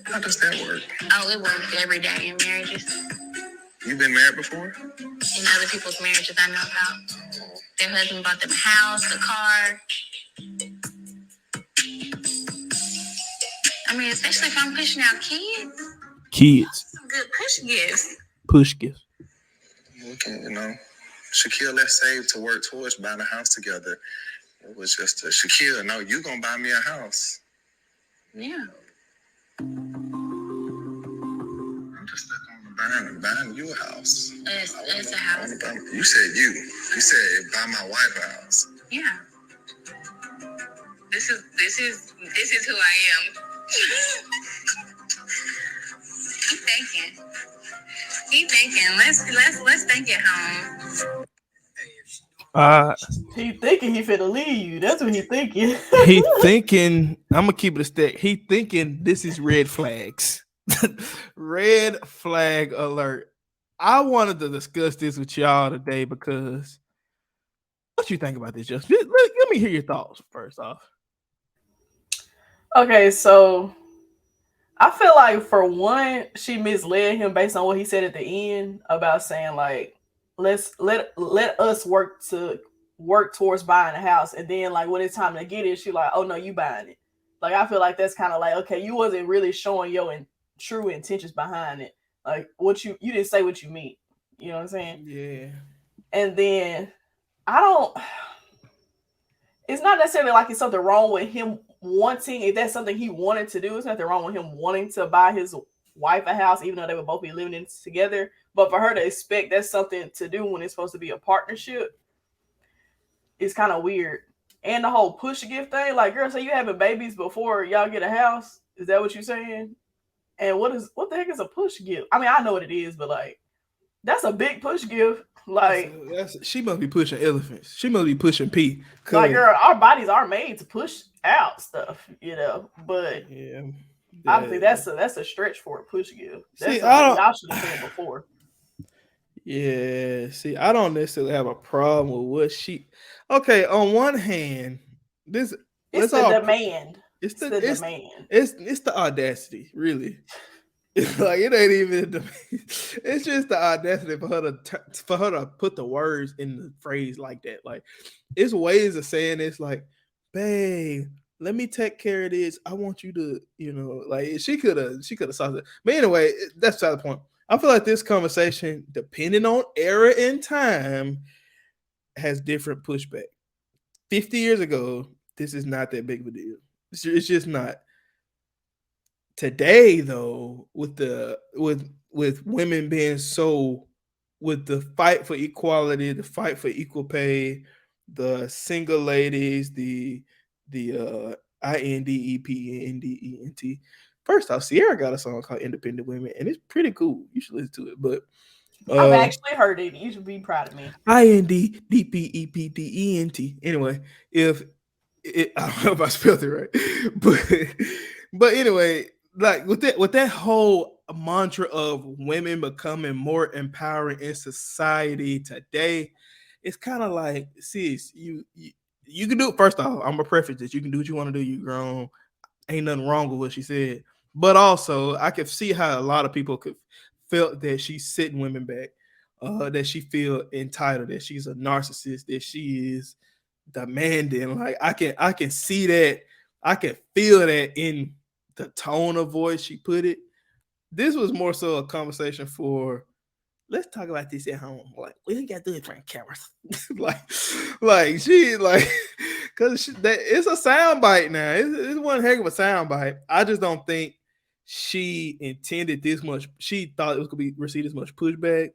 How does that work? Oh, it works every day in marriages. You been married before? In other people's marriages I know about. Their husband bought them a house, a car. I mean, especially if I'm pushing out kids. Some good push gifts. Push gifts. We can, Shaquille, let's save to work towards buying a house together. It was just a Shaquille, no, you gonna buy me a house. Yeah. I'm just stuck on buying you a house. It's a house. You said you. You said buy my wife a house. Yeah. This is who I am. He thinking. Let's think it home. He thinking he finna leave you. That's what he thinking. He thinking, I'm gonna keep it a stack. He thinking this is red flags. Red flag alert. I wanted to discuss this with y'all today because what you think about this, Justin? Let me hear your thoughts first off. Okay, so I feel like for one, she misled him based on what he said at the end about saying like, let us work towards buying a house, and then like when it's time to get it, she like, oh no, you buying it. Like I feel like that's kind of like, okay, you wasn't really showing your true intentions behind it. Like what you didn't say what you mean. You know what I'm saying? Yeah. And then it's not necessarily like it's something wrong with him wanting, if that's something he wanted to do, it's nothing wrong with him wanting to buy his wife a house, even though they would both be living in together. But for her to expect that's something to do when it's supposed to be a partnership, it's kind of weird. And the whole push gift thing, like, girl, so you having babies before y'all get a house? Is that what you're saying? And what the heck is a push gift? I mean, I know what it is, but like, that's a big push gift. Like, she must be pushing elephants. She must be pushing P. Like, girl, our bodies are made to push out stuff, But yeah, I think that's a stretch for a push gift. That's y'all should have said before. Yeah, see, I don't necessarily have a problem with what she. Okay, on one hand, it's the demand. It's the demand. It's the audacity, really. It's like it ain't even. It's just the audacity for her to put the words in the phrase like that. Like, it's ways of saying this. Like, babe, let me take care of this. I want you to, like she could have solved it. But anyway, that's beside the point. I feel like this conversation, depending on era and time, has different pushback. 50 years ago, this is not that big of a deal. It's just not. Today, though, with women being so, with the fight for equality, the fight for equal pay, the single ladies, the INDEPENDENT. First off, Sierra got a song called Independent Women, and it's pretty cool. You should listen to it. But I've actually heard it. You should be proud of me. INDEPENDENT. Anyway, I don't know if I spelled it right, but anyway, like with that whole mantra of women becoming more empowering in society today, it's kind of like, sis, you can do it. First off, I'm gonna preface this: you can do what you want to do. You grown, ain't nothing wrong with what she said. But also, I could see how a lot of people felt that she's sitting women back, that she feel entitled, that she's a narcissist, that she is demanding. Like I can see that, I can feel that in the tone of voice she put it. This was more so a conversation for, let's talk about this at home. Like, we ain't got to do it in front of cameras. like she like, because it's a sound bite now. It's one heck of a sound bite. I just don't think she intended this much. She thought it was going to be receive this much pushback.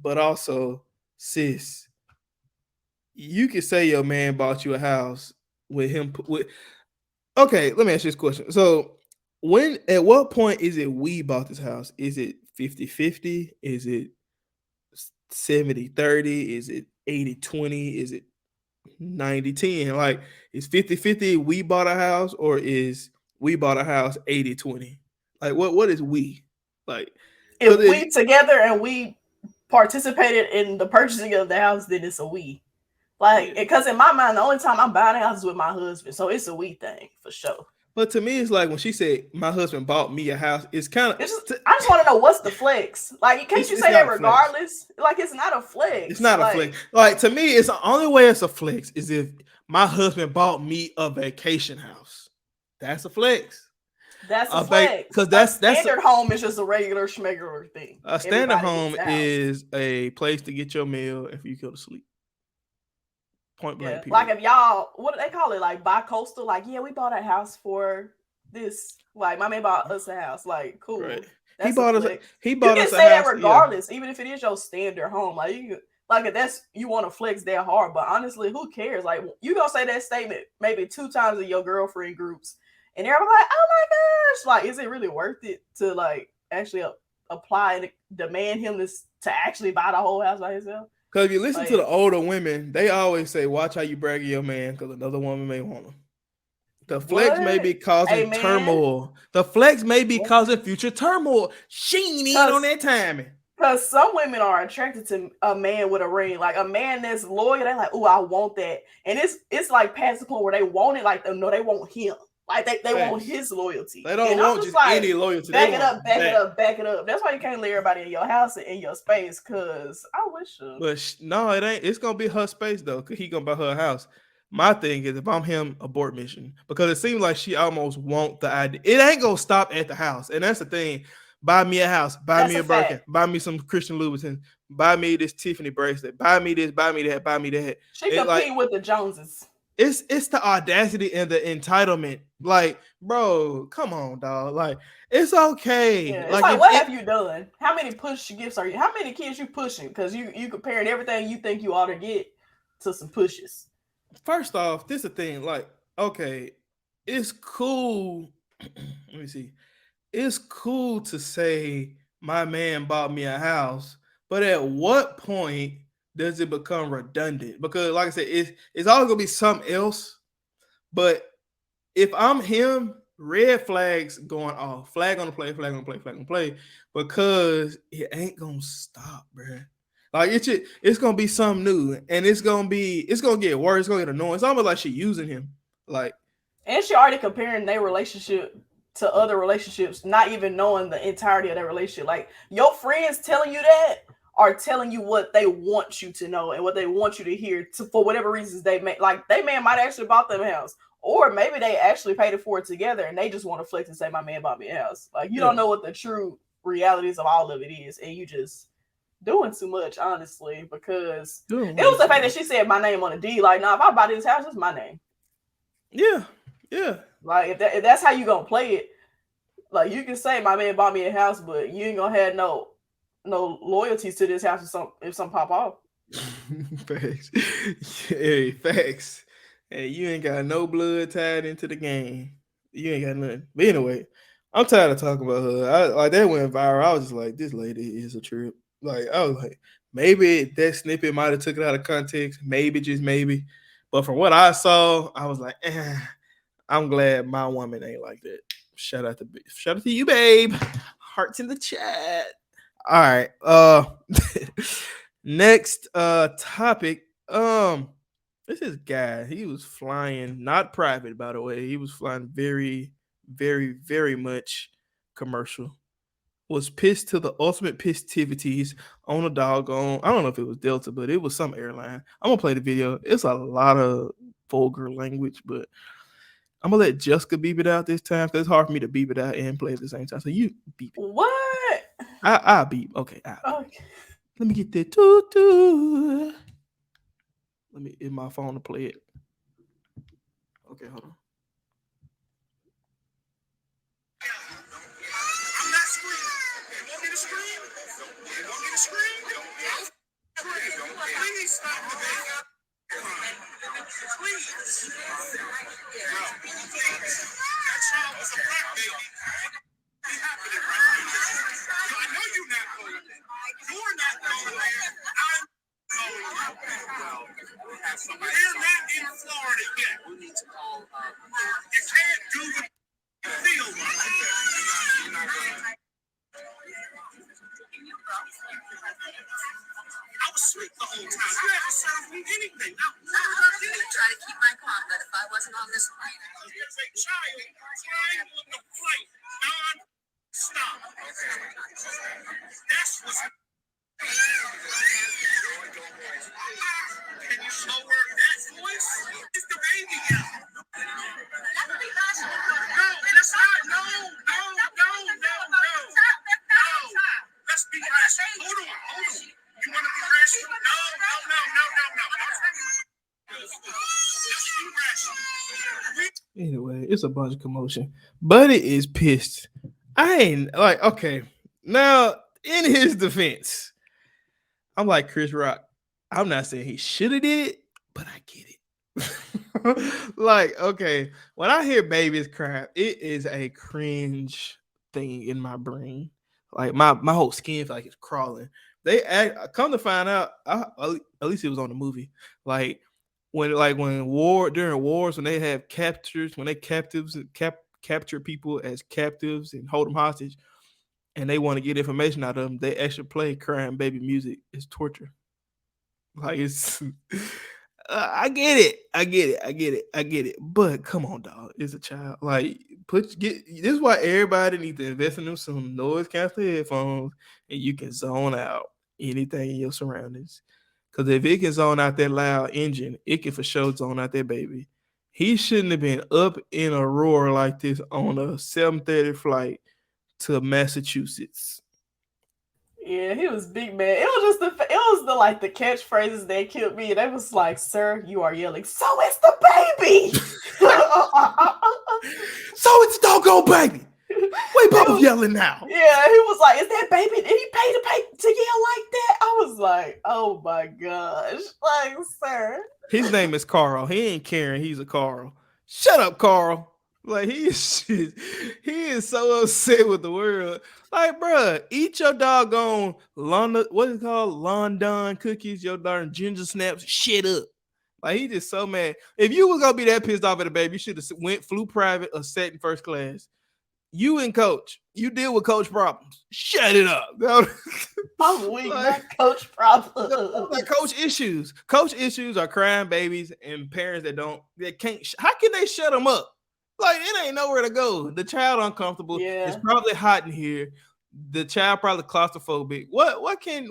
But also, sis, you could say your man bought you a house with him. Okay, let me ask you this question. So, at what point is it we bought this house? Is it 50-50? Is it 70-30? Is it 80-20? Is it 90-10? Like, is 50-50 we bought a house, or is we bought a house 80-20? Like, what is we? Like, if we together and we participated in the purchasing of the house, then it's a we. Like, because in my mind, the only time I'm buying a house is with my husband, so it's a we thing for sure. But to me, it's like when she said my husband bought me a house. It's kind of. I just want to know what's the flex. Like, can't you say that regardless? Like, it's not a flex. It's not a flex. Like to me, it's the only way it's a flex is if my husband bought me a vacation house. That's a flex. That's a flex. Because that's standard home is just a regular schmegular thing. A standard home is a place to get your meal and for you to go to sleep. Point blank. Like if y'all, what do they call it? Like bi-coastal. Like, yeah, we bought a house for this. Like my man bought us a house. Like, cool. Right. He bought us. He bought us a house. You can say that regardless, even if it is your standard home. Like if that's you want to flex that hard. But honestly, who cares? Like you gonna say that statement maybe 2 times in your girlfriend groups, and everybody's like, oh my gosh, like is it really worth it to like actually apply and demand him to actually buy the whole house by himself? Because if you listen to the older women, they always say, watch how you brag your man because another woman may want him. The flex may be causing turmoil. The flex may be causing future turmoil. She ain't in on that timing. Because some women are attracted to a man with a ring. Like a man that's loyal, they're like, oh, I want that. And it's like past the point where they want it. Like, no, they want him. Like they want his loyalty. They don't want just like, any loyalty. Back it up. That's why you can't let everybody in your house and in your space. Cause I wish. But no, it ain't. It's gonna be her space though. Cause he gonna buy her house. My thing is, if I'm him, abort mission because it seems like she almost want the idea. It ain't gonna stop at the house, and that's the thing. Buy me a house. Buy me a Birkin. Buy me some Christian Louboutin. Buy me this Tiffany bracelet. Buy me this. Buy me that. Buy me that. She compete with the Joneses. It's the audacity and the entitlement. Like, bro, come on, dog. Like, it's okay. Yeah, it's like what have you done? How many push gifts are you? How many kids you pushing? Because you comparing everything you think you ought to get to some pushes. First off, this is the thing. Like, okay, it's cool. Let me see. It's cool to say my man bought me a house, but at what point does it become redundant? Because, like I said, it's always gonna be something else. But if I'm him, red flags going off. Flag on the play, flag on the play, flag on the play, because it ain't gonna stop, bro. Like it's gonna be something new, and it's gonna get worse. It's gonna get annoying. It's almost like she using him, like. And she already comparing their relationship to other relationships, not even knowing the entirety of their relationship. Like your friends telling you that are telling you what they want you to know and what they want you to hear for whatever reasons they may. Like they man might actually bought them a house, or maybe they actually paid it for it together and they just want to flex and say my man bought me a house. Like you don't know what the true realities of all of it is, and you just doing too much, honestly, because it was the fact that she said my name on the deed. Like, nah, if I buy this house, it's my name. Yeah. Like if that's how you gonna play it, like you can say my man bought me a house, but you ain't gonna have no loyalties to this house if something pop off. Facts. Hey, facts. Hey, you ain't got no blood tied into the game. You ain't got nothing. But anyway, I'm tired of talking about her. That went viral. I was just like, this lady is a trip. Like, I was like, maybe that snippet might have took it out of context. Maybe, just maybe. But from what I saw, I was like, I'm glad my woman ain't like that. Shout out to you, babe. Hearts in the chat. All right. Next topic. This is guy. He was flying, not private, by the way. He was flying very, very, very much commercial. Was pissed to the ultimate pistivities on a doggone. I don't know if it was Delta, but it was some airline. I'm gonna play the video. It's a lot of vulgar language, but I'm gonna let Jessica beep it out this time because it's hard for me to beep it out and play at the same time. So you beep it. What? I beep. Okay. Okay. Let me get that toot. Let me in my phone to play it. Okay, hold on. I'm not screaming. You want me to scream? You want me to scream? Please stop the video. Please. That child was a black baby. Be happening right now. So I know you're not going there. You're not going there. I'm going there. We're not in Florida yet. We need to call. You can't do what you feel like. I was asleep the whole time. You had to serve me anything. Now, Try to keep my calm, but if I wasn't on this plane, it's a child flying on the flight non-stop. That's what's. Can you show her that voice? It's the baby now. No, that's not. No. Let's be rational. Hold on. You want to be rational? No. Let's be rational. Anyway, it's a bunch of commotion. Buddy is pissed. I ain't like, okay. Now, in his defense, I'm like Chris Rock. I'm not saying he should have did it, but I get it. Like, okay, when I hear babies cry, it is a cringe thing in my brain. Like my whole skin feel like it's crawling. Come to find out, at least it was on the movie. Like when during wars, when they have captures, when they capture people as captives and hold them hostage, and they want to get information out of them, they actually play crying baby music. It's torture. Like it's, I get it. But come on, dog, it's a child. Like this is why everybody needs to invest in them some noise canceling headphones, and you can zone out anything in your surroundings. Because if it can zone out that loud engine, it can for sure zone out that baby. He shouldn't have been up in a roar like this on a 7:30 flight to Massachusetts. Yeah, he was big man. It was just the catchphrases that killed me. They was like, "Sir, you are yelling. So it's the baby. So it's the doggone baby. Wait, Papa's yelling now." Yeah, he was like, "Is that baby? Did he pay to yell like that?" I was like, "Oh my gosh, like, sir." His name is Carl. He ain't Karen. He's a Carl. Shut up, Carl. Like he is so upset with the world. Like, bruh, eat your doggone London, what is it called? London cookies, your darn ginger snaps. Shit up. Like he just so mad. If you was gonna be that pissed off at the baby, you should have flew private or sat in first class. You and Coach, you deal with Coach problems. Shut it up. I'm weak, not Coach problems. Like Coach issues. Coach issues are crying babies and parents that can't. How can they shut them up? Like it ain't nowhere to go. The child uncomfortable. Yeah. It's probably hot in here. The child probably claustrophobic. What can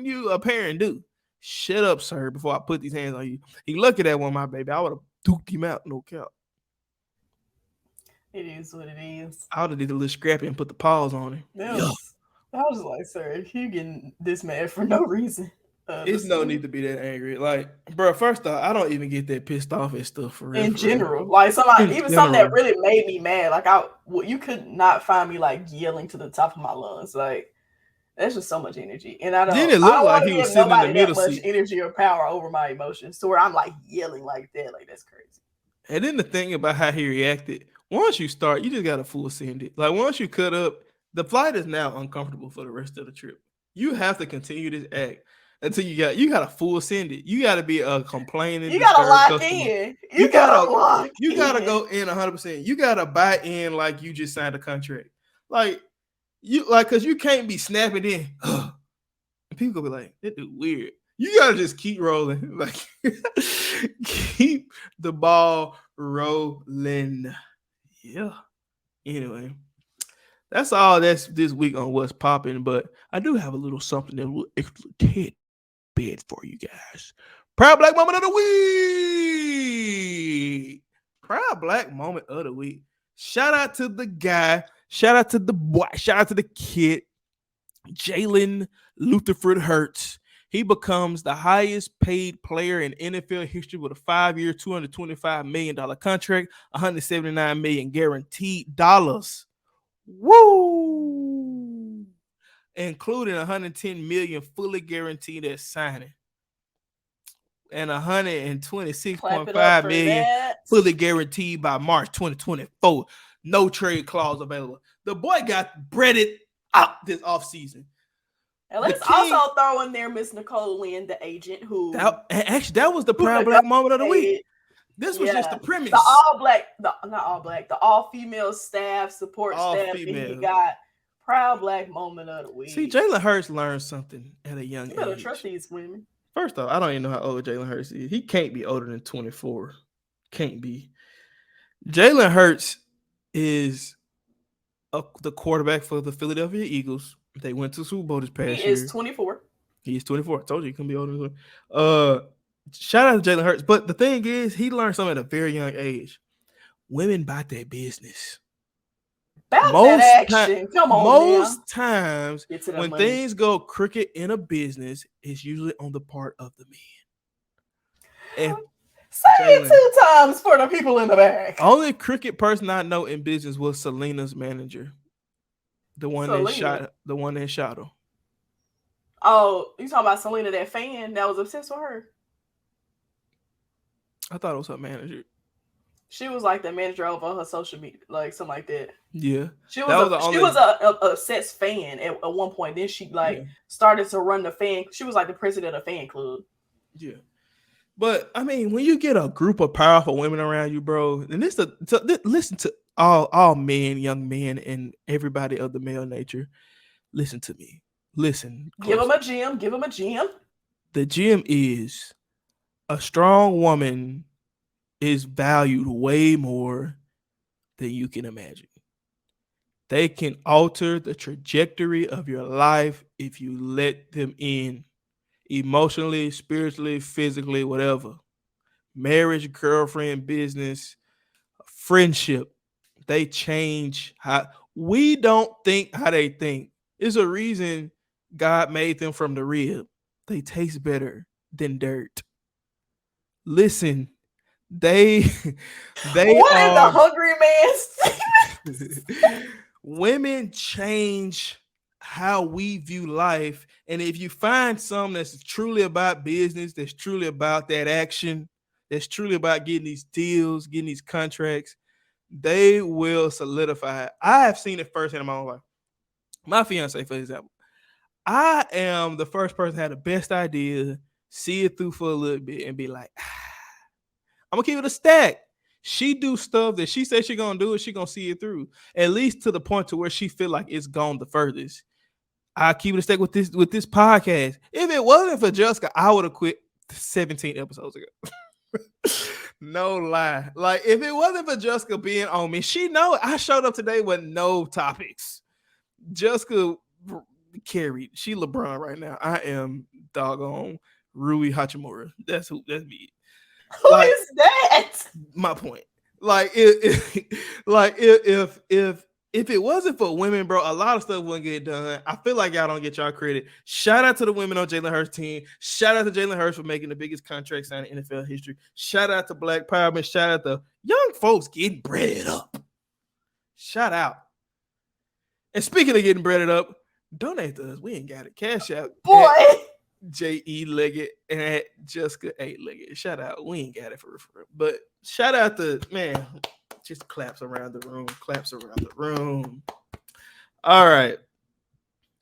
you a parent do? Shut up, sir, before I put these hands on you. He lucky that one, my baby. I would have duked him out, no cap. It is what it is. I would have did a little scrappy and put the paws on him. I was like, sir, you getting this mad for no reason. It's no need to be that angry. Like, bro, first off, I don't even get that pissed off at stuff for real. In general. Like, something that really made me mad. Like, you could not find me, like, yelling to the top of my lungs. Like, that's just so much energy. And I don't want to give nobody that much energy or power over my emotions to where I'm, like, yelling like that. Like, that's crazy. And then the thing about how he reacted, once you start, you just got to full send it. Like, once you cut up, the flight is now uncomfortable for the rest of the trip. You have to continue this act until you got to full send it. You got to be a complaining. You got to lock in. You got to go in 100%. You got to buy in like you just signed a contract. Like, because you can't be snapping in. And people gonna be like, that dude weird. You got to just keep rolling. Like, keep the ball rolling. Yeah. Anyway, that's all that's this week on What's Popping, but I do have a little something, a little extra tidbit for you guys. Proud Black Moment of the Week. Proud Black Moment of the Week. Shout out to the guy. Shout out to the boy. Shout out to the kid. Jalen Rutherford Hurts. He becomes the highest paid player in NFL history with a 5-year, $225 million contract, $179 million guaranteed dollars. Woo! Including $110 million fully guaranteed at signing. And $126.5 million fully guaranteed by March 2024. No trade clause available. The boy got breaded out this offseason. And let's also throw in there Miss Nicole Lynn, the agent, who that was the Proud Black Moment of the Week. This was just the premise. The all-female staff, support staff. And you got Proud Black Moment of the Week. See, Jalen Hurts learned something at a young age. You better trust these women. First off, I don't even know how old Jalen Hurts is. He can't be older than 24. Can't be. Jalen Hurts is the quarterback for the Philadelphia Eagles. They went to the Super Bowl this past He year. is 24. He is 24. I told you he couldn't be older than 20. Shout out to Jalen Hurts. But the thing is, he learned something at a very young age. Women bite their business. About that action. Come on, most times Get to that when money. things go crooked in a business, it's usually on the part of the man. And Say Jalen. it 2 times for the people in the back. only crooked person I know in business was Selena's manager. The one that shot her. Oh, you talking about Selena, that fan that was obsessed with her? I thought it was her manager. She was like the manager over her social media, like something like that. Yeah. She That was, was the she only- was a obsessed fan at one point. Then she started to run the fan. She was like the president of the fan club. Yeah. But I mean, when you get a group of powerful women around you, bro, and listen to all men, young men, and everybody of the male nature. Listen to me. Listen. Give close. him a gym. Give him a gym. The gym is a strong woman is valued way more than you can imagine. They can alter the trajectory of your life if you let them in. Emotionally, spiritually, physically, whatever. Marriage, girlfriend, business, friendship. They change how we don't think how they think. There's a reason God made them from the rib. They taste better than dirt. Listen, they What is the are hungry man? women change how we view life. And if you find something that's truly about business, that's truly about that action, that's truly about getting these deals, getting these contracts, they will solidify it. I have seen it firsthand in my own life. My fiance, for example, I am the first person to have the best idea, see it through for a little bit, and be like, I'm gonna keep it a stack. She do stuff that she says she gonna do, and she gonna see it through, at least to the point to where she feel like it's gone the furthest. I keep it a stack with this podcast. If it wasn't for Jessica, I would have quit 17 episodes ago. No lie. Like if it wasn't for Jessica being on me, she know I showed up today with no topics. Jessica carried. She LeBron right now. I am doggone Rui Hachimura. That's me. Who is that? My point. Like if it wasn't for women, bro, a lot of stuff wouldn't get done. I feel like y'all don't get y'all credit. Shout out to the women on Jalen Hurts' team. Shout out to Jalen Hurts for making the biggest contract sign in NFL history. Shout out to Black Power. Shout out to young folks getting breaded up. Shout out. And speaking of getting breaded up, donate to us. We ain't got it. Cash out. Boy. J.E. Leggett and at Jessica A. Leggett. Shout out. We ain't got it for real. But shout out to, man, just claps around the room. Claps around the room. All right.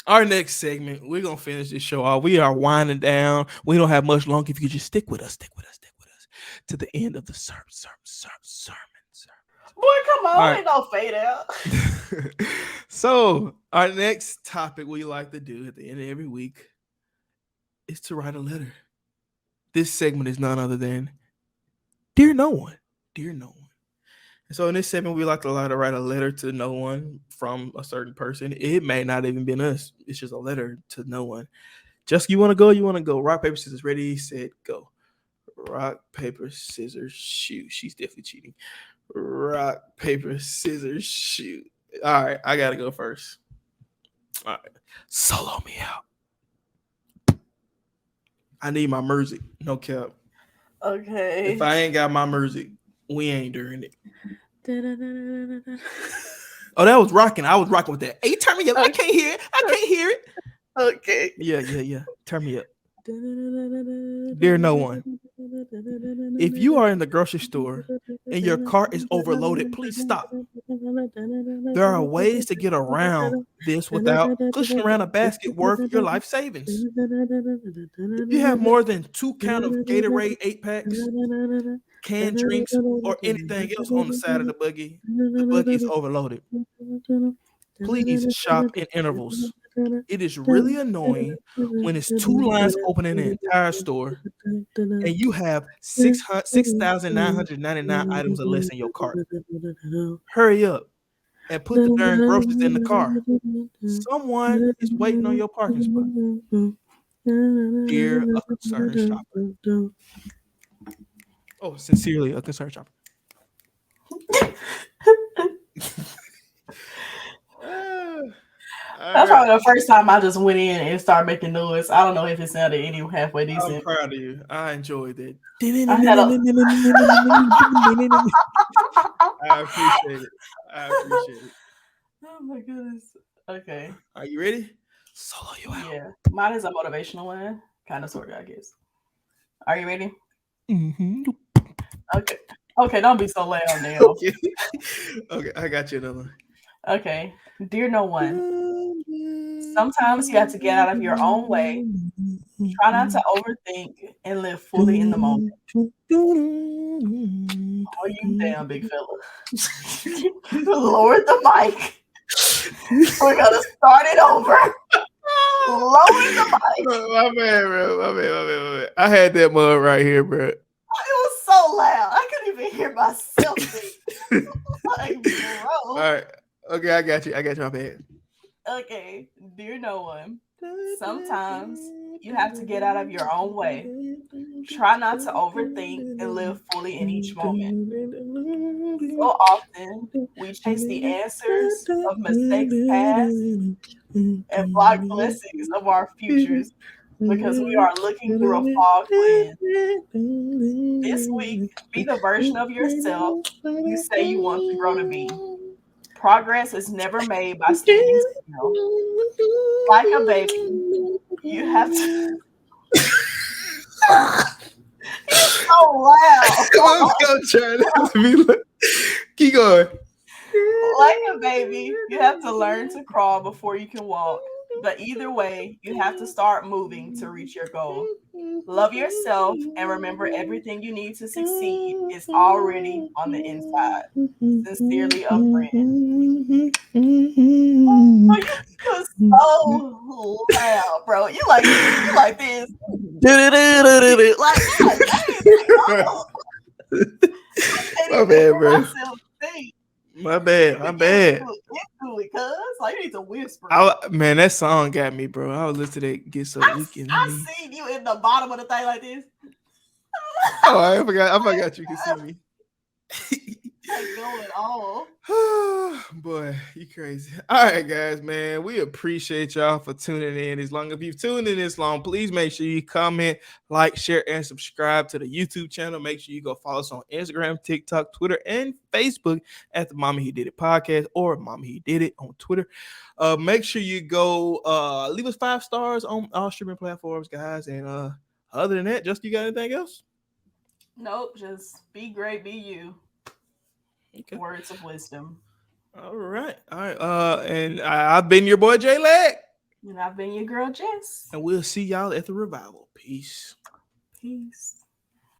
Our next segment, we're going to finish this show off. We are winding down. We don't have much longer. If you could just stick with us to the end of the sermon. Boy, come on. Right. Ain't no fade out. So, our next topic we like to do at the end of every week is to write a letter. This segment is none other than Dear No One. Dear No One. And so in this segment, we like to write a letter to no one from a certain person. It may not even been us. It's just a letter to no one. Just you want to go? You want to go? Rock, paper, scissors. Ready, set, go. Rock, paper, scissors, shoot. She's definitely cheating. Rock, paper, scissors, shoot. All right, I got to go first. All right. Solo me out. I need my music. No cap. Okay. If I ain't got my music, we ain't doing it. Oh, that was rocking. I was rocking with that. Hey, turn me up. I can't hear it. I can't hear it. Okay. Yeah. Turn me up. Dear no one. If you are in the grocery store and your cart is overloaded, please stop. There are ways to get around this without pushing around a basket worth your life savings. If you have more than 2 count of Gatorade 8-packs, canned drinks, or anything else on the side of the buggy is overloaded. Please shop in intervals. It is really annoying when it's 2 lines open in the entire store and you have 6,999 items or less in your cart. Hurry up and put the darn groceries in the car. Someone is waiting on your parking spot. Dear a concerned shopper. Oh, sincerely, a concerned shopper. That's probably the first time I just went in and started making noise. I don't know if it sounded any halfway I'm decent. proud of you. I enjoyed it. I appreciate it. Oh my goodness. Okay. Are you ready? Solo you out. Yeah. Mine is a motivational one. Kind of, sort of, I guess. Are you ready? Mm-hmm. Okay. Okay, don't be so loud now. Okay, I got you another one. Okay. Dear no one, sometimes you have to get out of your own way. Try not to overthink and live fully in the moment. Oh, you damn big fella. Lower the mic. We're going to start it over. Lower the mic. My bad, bro. My bad. I had that mug right here, bro. It was so loud. I couldn't even hear myself think. Like, bro. All right. Okay, I got you. My bad. Okay. Dear no one, sometimes you have to get out of your own way. Try not to overthink and live fully in each moment. So often, we chase the answers of mistakes past and block blessings of our futures because we are looking through a fog lens. This week, be the version of yourself you say you want to grow to be. Progress is never made by standing still. Like a baby, you have to... It's so loud. I'm trying to be keep going. Like a baby, you have to learn to crawl before you can walk. But either way, you have to start moving to reach your goal. Love yourself and remember everything you need to succeed is already on the inside. Sincerely, a friend. Oh, you're so loud, bro. You like this. My bad, bro. My bad. Like, you need to whisper. Man, that song got me, bro. I was listening to it get so weak. I seen you in the bottom of the thing like this. Oh, I forgot you can see me. Going on. Boy, you crazy. All right, guys, man. We appreciate y'all for tuning in as long. If you've tuned in this long, please make sure you comment, like, share, and subscribe to the YouTube channel. Make sure you go follow us on Instagram, TikTok, Twitter, and Facebook at the Mama He Did It podcast or Mama He Did It on Twitter. Make sure you go leave us 5 stars on all streaming platforms, guys. And other than that, just you got anything else? Nope, just be great, be you. Okay. Words of wisdom. All right. And I've been your boy Jay Lag. And I've been your girl Jess. And we'll see y'all at the revival. Peace. Peace.